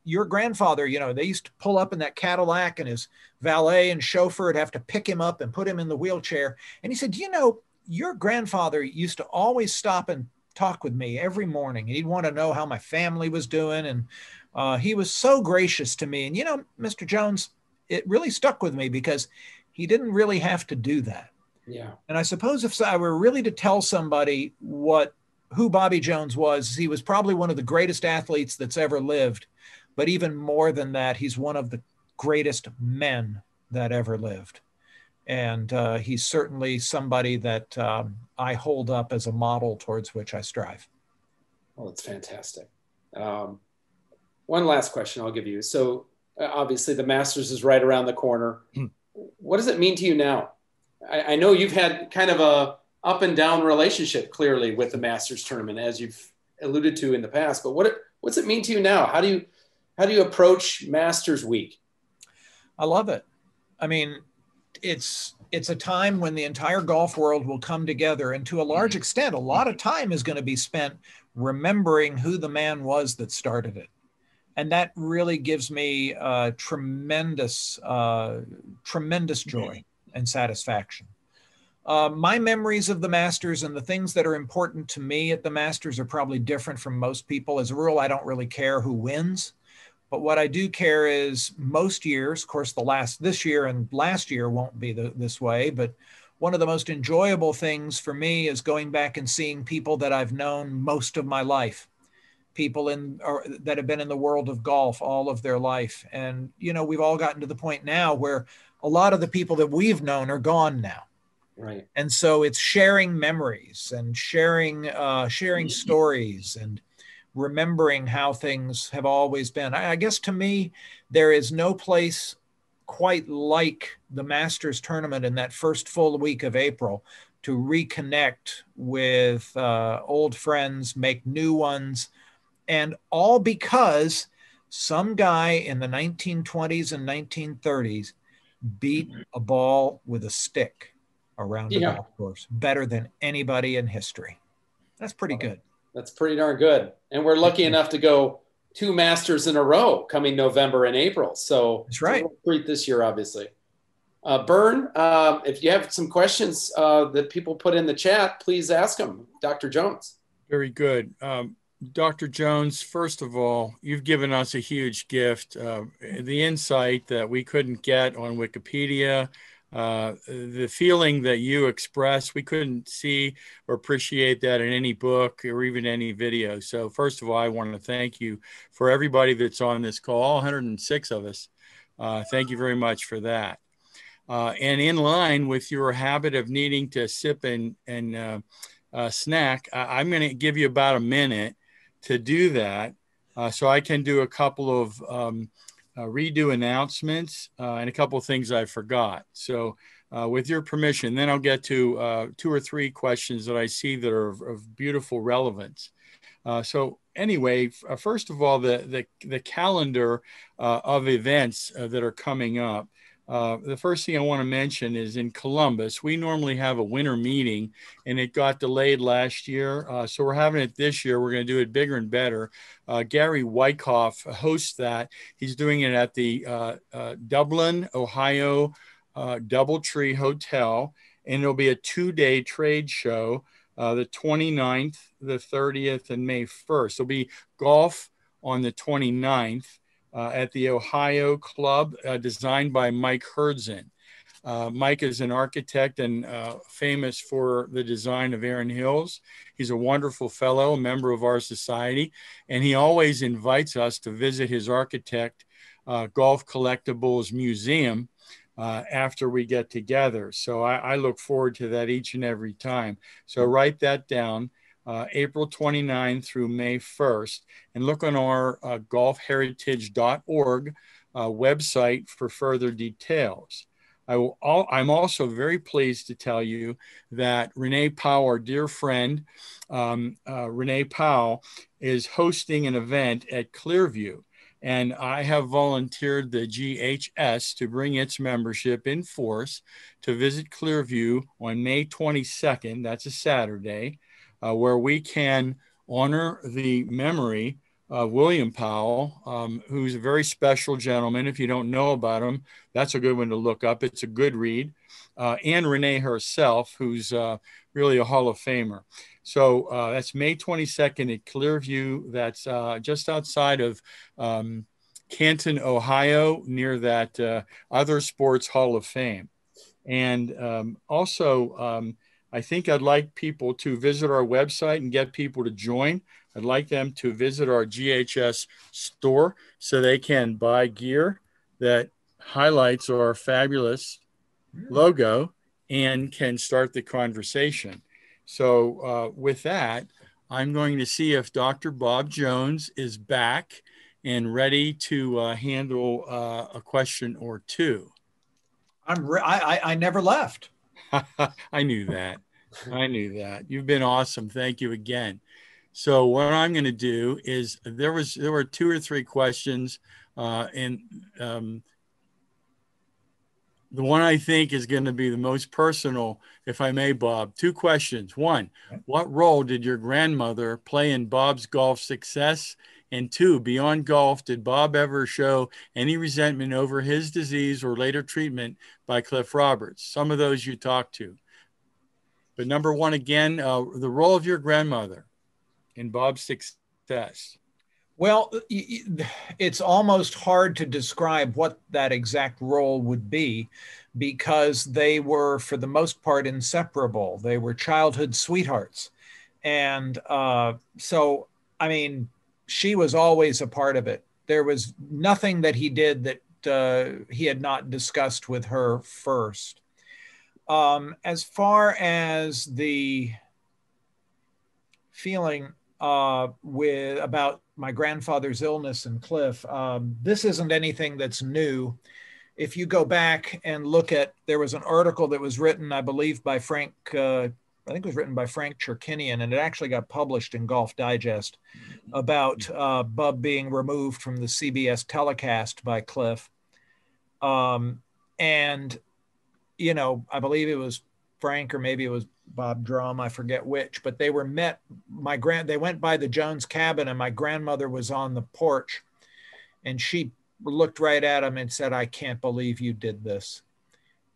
"Your grandfather, they used to pull up in that Cadillac, and his valet and chauffeur would have to pick him up and put him in the wheelchair." And he said, "Your grandfather used to always stop and talk with me every morning, and he'd want to know how my family was doing. And he was so gracious to me. And, Mr. Jones, it really stuck with me because he didn't really have to do that." Yeah. And I suppose if I were really to tell somebody who Bobby Jones was, he was probably one of the greatest athletes that's ever lived. But even more than that, he's one of the greatest men that ever lived. And he's certainly somebody that I hold up as a model towards which I strive. Well, that's fantastic. One last question I'll give you. So obviously the Masters is right around the corner. What does it mean to you now? I know you've had kind of a up and down relationship clearly with the Masters tournament, as you've alluded to in the past, but what's it mean to you now? How do you approach Masters week? I love it. I mean, it's a time when the entire golf world will come together, and to a large extent, a lot of time is going to be spent remembering who the man was that started it. And that really gives me tremendous joy and satisfaction. My memories of the Masters and the things that are important to me at the Masters are probably different from most people. As a rule, I don't really care who wins. But what I do care is most years, of course, this year and last year won't be this way, but one of the most enjoyable things for me is going back and seeing people that I've known most of my life, people that have been in the world of golf all of their life. And, we've all gotten to the point now where a lot of the people that we've known are gone now. Right. And so it's sharing memories and sharing stories and remembering how things have always been. I guess to me, there is no place quite like the Masters tournament in that first full week of April to reconnect with old friends, make new ones, and all because some guy in the 1920s and 1930s beat a ball with a stick around a golf course better than anybody in history. That's pretty good. That's pretty darn good. And we're lucky enough to go 2 Masters in a row coming November and April. So that's right. It's a treat this year, obviously. Bern, if you have some questions that people put in the chat, please ask them. Dr. Jones. Very good. Dr. Jones, first of all, you've given us a huge gift, the insight that we couldn't get on Wikipedia, the feeling that you express, we couldn't see or appreciate that in any book or even any video. So first of all, I want to thank you for everybody that's on this call, all 106 of us. Thank you very much for that. And in line with your habit of needing to sip and snack, I'm going to give you about a minute to do that, so I can do a couple of redo announcements and a couple of things I forgot. So with your permission, then I'll get to 2 or 3 questions that I see that are of beautiful relevance. So anyway, first of all, the calendar of events that are coming up. The first thing I want to mention is in Columbus, we normally have a winter meeting and it got delayed last year. So we're having it this year. We're going to do it bigger and better. Gary Wyckoff hosts that. He's doing it at the Dublin, Ohio Doubletree Hotel. And it'll be a 2-day trade show, the 29th, the 30th, and May 1st. There'll be golf on the 29th. At the Ohio Club, designed by Mike Herdzin. Mike is an architect and famous for the design of Erin Hills. He's a wonderful fellow, a member of our society, and he always invites us to visit his architect golf collectibles museum after we get together. So I look forward to that each and every time. So write that down. April 29 through May 1st, and look on our golfheritage.org website for further details. I'm also very pleased to tell you that Renee Powell, our dear friend, Renee Powell, is hosting an event at Clearview. And I have volunteered the GHS to bring its membership in force to visit Clearview on May 22nd. That's a Saturday. Where we can honor the memory of William Powell, who's a very special gentleman. If you don't know about him, that's a good one to look up. It's a good read. And Renee herself, who's really a Hall of Famer. So that's May 22nd at Clearview. That's just outside of Canton, Ohio, near that Other Sports Hall of Fame. And also, I think I'd like people to visit our website and get people to join. I'd like them to visit our GHS store so they can buy gear that highlights our fabulous logo and can start the conversation. So with that, I'm going to see if Dr. Bob Jones is back and ready to handle a question or two. I never left. I knew that. I knew that. You've been awesome. Thank you again. So what I'm going to do is there were 2 or 3 questions, and the one I think is going to be the most personal, if I may, Bob. 2 questions. 1, what role did your grandmother play in Bob's golf success? And 2, beyond golf, did Bob ever show any resentment over his disease or later treatment by Cliff Roberts? Some of those you talked to. But number 1, again, the role of your grandmother in Bob's success. Well, it's almost hard to describe what that exact role would be because they were, for the most part, inseparable. They were childhood sweethearts. And so, I mean, she was always a part of it. There was nothing that he did that he had not discussed with her first. As far as the feeling about my grandfather's illness and Cliff, this isn't anything that's new. If you go back and look at, there was an article that was written, I believe, by Frank, I think it was written by Frank Cherkinian, and it actually got published in Golf Digest about Bub being removed from the CBS telecast by Cliff. And you know, I believe it was Frank or maybe it was Bob Drum, I forget which, but they were met. They went by the Jones cabin and my grandmother was on the porch and she looked right at him and said, "I can't believe you did this."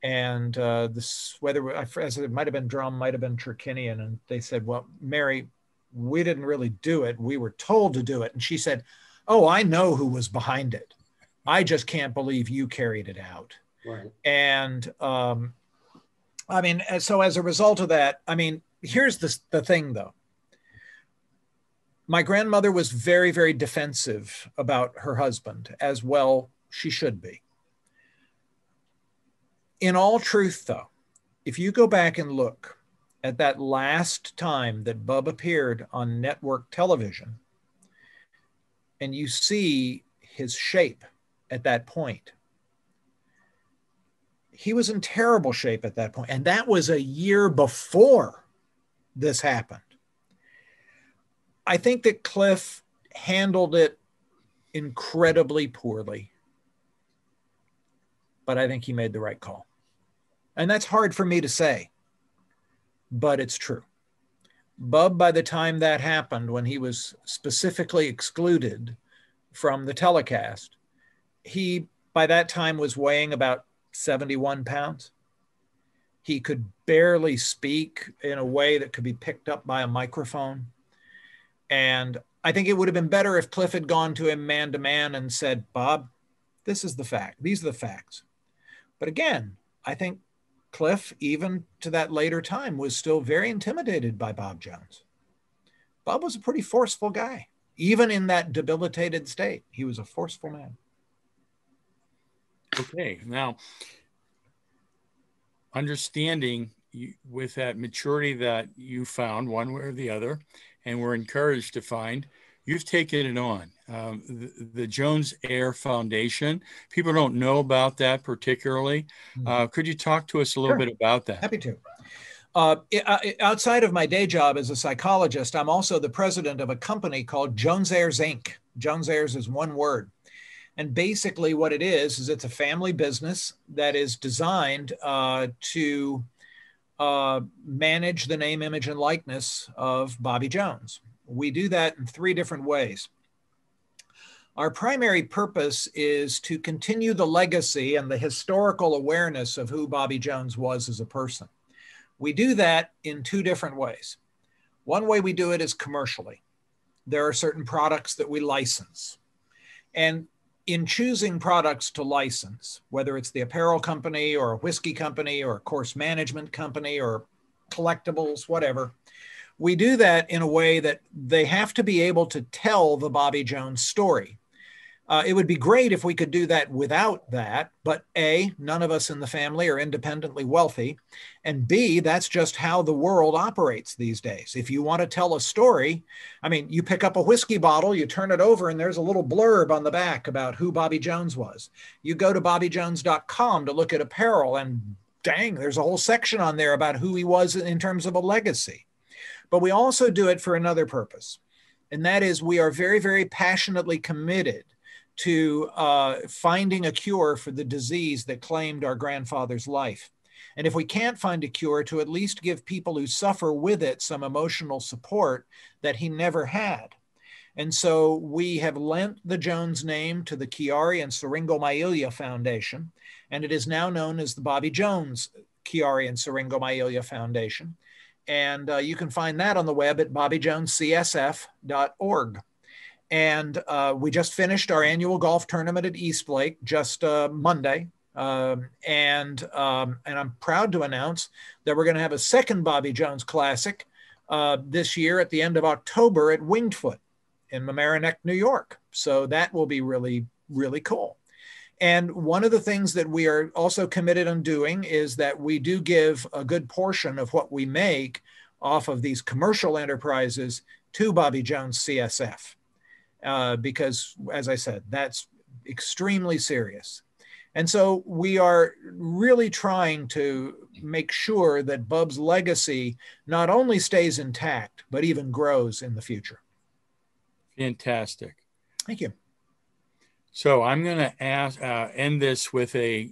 And as it might have been Drum, might have been Cherkinian. And they said, "Well, Mary, we didn't really do it. We were told to do it." And she said, "Oh, I know who was behind it. I just can't believe you carried it out." Right. And I mean, so as a result of that, I mean, here's the thing though. My grandmother was very, very defensive about her husband, as well she should be. In all truth though, if you go back and look at that last time that Bub appeared on network television and you see his shape at that point, he was in terrible shape at that point. And that was a year before this happened. I think that Cliff handled it incredibly poorly. but I think he made the right call. And that's hard for me to say, but it's true. Bub, by the time that happened, when he was specifically excluded from the telecast, he, by that time, was weighing about 71 pounds. He could barely speak in a way that could be picked up by a microphone. And I think it would have been better if Cliff had gone to him man to man and said, Bob, this is the fact. These are the facts. But again, I think Cliff, even to that later time, was still very intimidated by Bob Jones. Bob was a pretty forceful guy. Even in that debilitated state, he was a forceful man. Okay, now, understanding with that maturity that you found one way or the other, and were encouraged to find, you've taken it on. The Jones Air Foundation, people don't know about that particularly. Could you talk to us a little bit about that? Happy to. Outside of my day job as a psychologist, I'm also the president of a company called Jones Airs Inc. Jones Airs is one word. And basically what it is it's a family business that is designed to manage the name, image, and likeness of Bobby Jones. We do that in 3 different ways. Our primary purpose is to continue the legacy and the historical awareness of who Bobby Jones was as a person. We do that in 2 different ways. One way we do it is commercially. There are certain products that we license. And in choosing products to license, whether it's the apparel company or a whiskey company or a course management company or collectibles, whatever, we do that in a way that they have to be able to tell the Bobby Jones story. It would be great if we could do that without that, but A, none of us in the family are independently wealthy, and B, that's just how the world operates these days. If you want to tell a story, I mean, you pick up a whiskey bottle, you turn it over, and there's a little blurb on the back about who Bobby Jones was. You go to bobbyjones.com to look at apparel, and dang, there's a whole section on there about who he was in terms of a legacy. But we also do it for another purpose, and that is we are very, very passionately committed to finding a cure for the disease that claimed our grandfather's life. And if we can't find a cure, to at least give people who suffer with it some emotional support that he never had. And so we have lent the Jones name to the Chiari and Syringomyelia Foundation, and it is now known as the Bobby Jones Chiari and Syringomyelia Foundation. And you can find that on the web at bobbyjonescsf.org. And we just finished our annual golf tournament at Eastlake just Monday. And I'm proud to announce that we're going to have a second Bobby Jones Classic this year at the end of October at Wingfoot in Mamaroneck, New York. So that will be really, really cool. And one of the things that we are also committed on doing is that we do give a good portion of what we make off of these commercial enterprises to Bobby Jones CSF. Because, as I said, that's extremely serious. And so we are really trying to make sure that Bub's legacy not only stays intact, but even grows in the future. Fantastic. Thank you. So I'm going to end this with a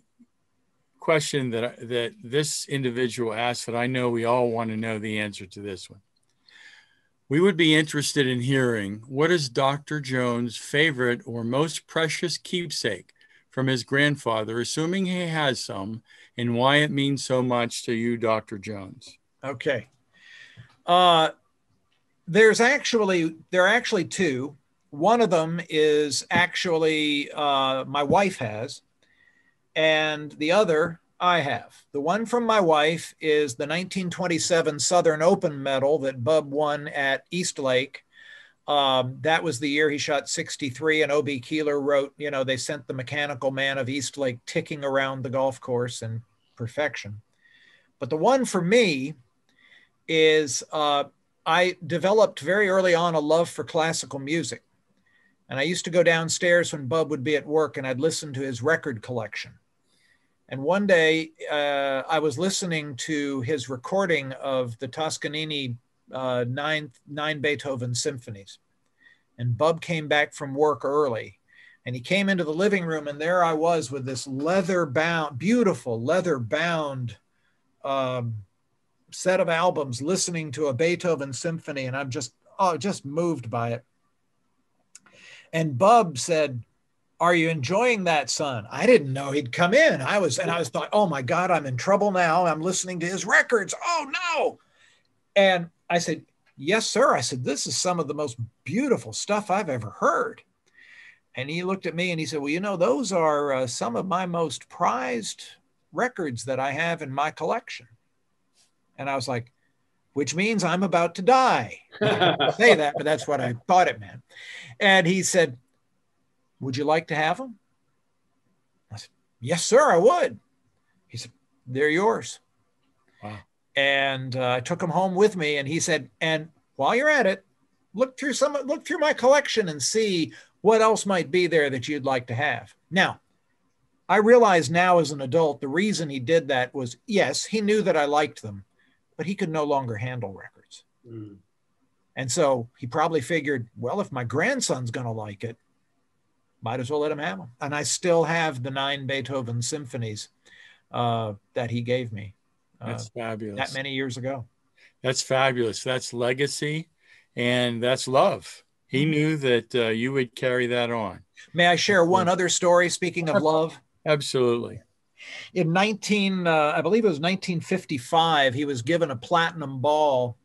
question that this individual asked, that I know we all want to know the answer to this one. We would be interested in hearing, what is Dr. Jones' favorite or most precious keepsake from his grandfather, assuming he has some, and why it means so much to you, Dr. Jones? Okay. There are actually 2. One of them is actually my wife has, and the other I have. The one from my wife is the 1927 Southern Open medal that Bub won at Eastlake. That was the year he shot 63, and O.B. Keeler wrote, they sent the mechanical man of Eastlake ticking around the golf course in perfection. But the one for me is I developed very early on a love for classical music. And I used to go downstairs when Bub would be at work, and I'd listen to his record collection. And one day I was listening to his recording of the Toscanini nine Beethoven symphonies. And Bub came back from work early. And he came into the living room, and there I was with this beautiful leather-bound set of albums, listening to a Beethoven symphony, and I'm just moved by it. And Bub said, "Are you enjoying that, son?" I didn't know he'd come in. I was thought, oh my God, I'm in trouble now. I'm listening to his records. Oh no. And I said, "Yes, sir." I said, "This is some of the most beautiful stuff I've ever heard." And he looked at me and he said, "Well, you know, those are some of my most prized records that I have in my collection." And I was like, which means I'm about to die. I didn't say that, but that's what I thought it meant. And he said, "Would you like to have them?" I said, "Yes, sir, I would." He said, "They're yours." Wow. And I took them home with me. And he said, "And while you're at it, look through my collection and see what else might be there that you'd like to have." Now, I realize now as an adult, the reason he did that was, yes, he knew that I liked them, but he could no longer handle records. Mm. And so he probably figured, well, if my grandson's going to like it, might as well let him have them. And I still have the 9 Beethoven symphonies that he gave me. That's fabulous. That many years ago. That's fabulous. That's legacy, and that's love. He knew that you would carry that on. May I share one other story, speaking of love? Absolutely. In I believe it was 1955, he was given a platinum ball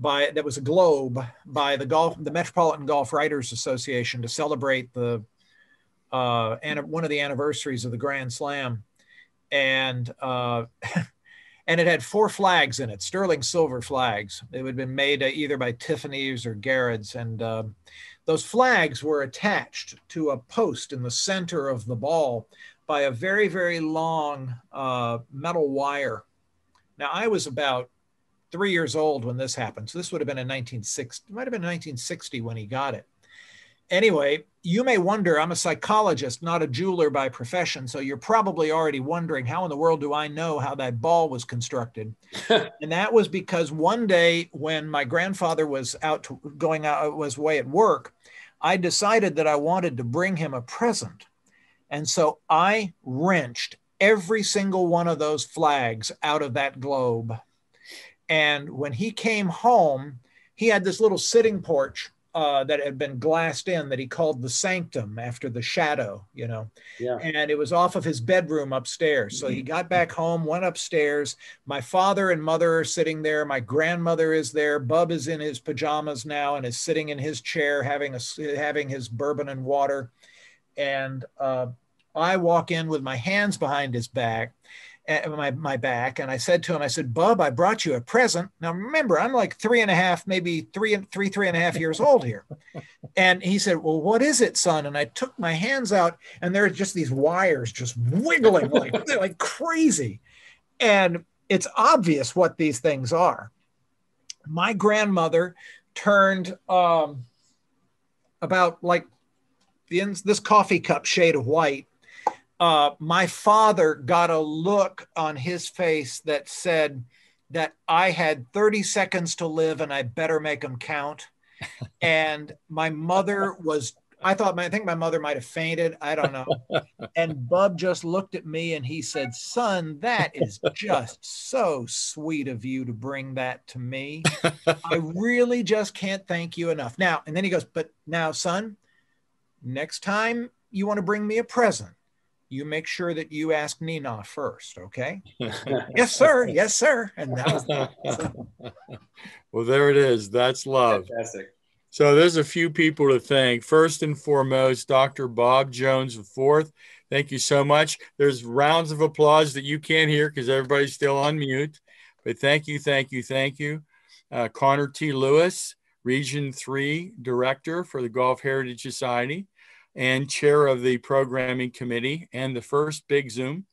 that was a globe by the Metropolitan Golf Writers Association to celebrate one of the anniversaries of the Grand Slam. And and it had 4 flags in it, sterling silver flags. They would have been made either by Tiffany's or Garrett's. And those flags were attached to a post in the center of the ball by a very, very long metal wire. Now, I was about 3 years old when this happened. So this would have been in 1960. It might have been 1960 when he got it. Anyway, you may wonder, I'm a psychologist, not a jeweler by profession. So you're probably already wondering, how in the world do I know how that ball was constructed? And that was because one day when my grandfather was was away at work, I decided that I wanted to bring him a present. And so I wrenched every single one of those flags out of that globe. And when he came home, he had this little sitting porch that had been glassed in that he called the sanctum after the shadow, you know. Yeah. And it was off of his bedroom upstairs. So he got back home, went upstairs. My father and mother are sitting there. My grandmother is there. Bub is in his pajamas now and is sitting in his chair having his bourbon and water. And I walk in with my hands behind his back, my back, and I said to him, I said, "Bub, I brought you a present." Now remember, I'm like 3.5, maybe 3.5 years old here. And he said, "Well, what is it, son?" And I took my hands out, and there are just these wires just wiggling like crazy. And it's obvious what these things are. My grandmother turned about like this coffee cup shade of white. My father got a look on his face that said that I had 30 seconds to live and I better make them count. And my mother I think my mother might have fainted. I don't know. And Bub just looked at me and he said, "Son, that is just so sweet of you to bring that to me. I really just can't thank you enough." Now, and then he goes, "But now, son, next time you want to bring me a present, you make sure that you ask Nina first, okay?" "Yes, sir. Yes, sir." And that was Well, there it is. That's love. Fantastic. So there's a few people to thank. First and foremost, Dr. Bob Jones IV. Thank you so much. There's rounds of applause that you can't hear because everybody's still on mute. But thank you, thank you, thank you. Connor T. Lewis, Region 3 Director for the Golf Heritage Society and Chair of the Programming Committee and the first Big Zoom,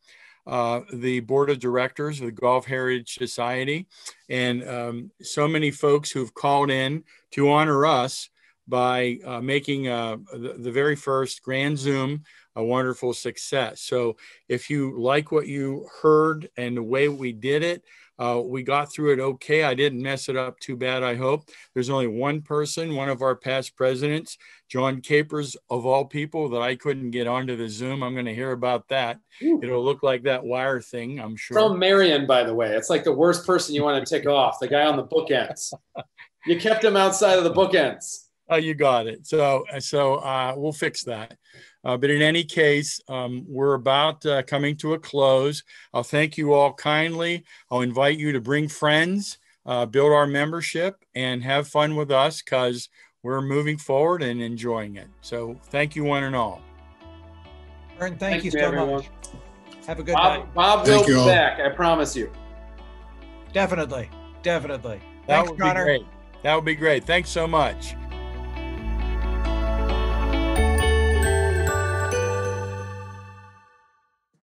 the Board of Directors of the Golf Heritage Society, and so many folks who've called in to honor us by making the very first Grand Zoom a wonderful success. So if you like what you heard and the way we did it, we got through it okay. I didn't mess it up too bad, I hope. There's only one person, one of our past presidents, John Capers, of all people, that I couldn't get onto the Zoom. I'm going to hear about that. Ooh. It'll look like that wire thing, I'm sure. From Marion, by the way. It's like the worst person you want to tick off, the guy on the bookends. You kept him outside of the bookends. Oh, you got it. So we'll fix that. But in any case, we're about coming to a close. I'll thank you all kindly. I'll invite you to bring friends, build our membership, and have fun with us, because we're moving forward and enjoying it. So thank you, one and all. Aaron, thank you so much. Have a good night. Bob will be back, I promise you. Definitely. Thanks, Connor. That would be great. Thanks so much.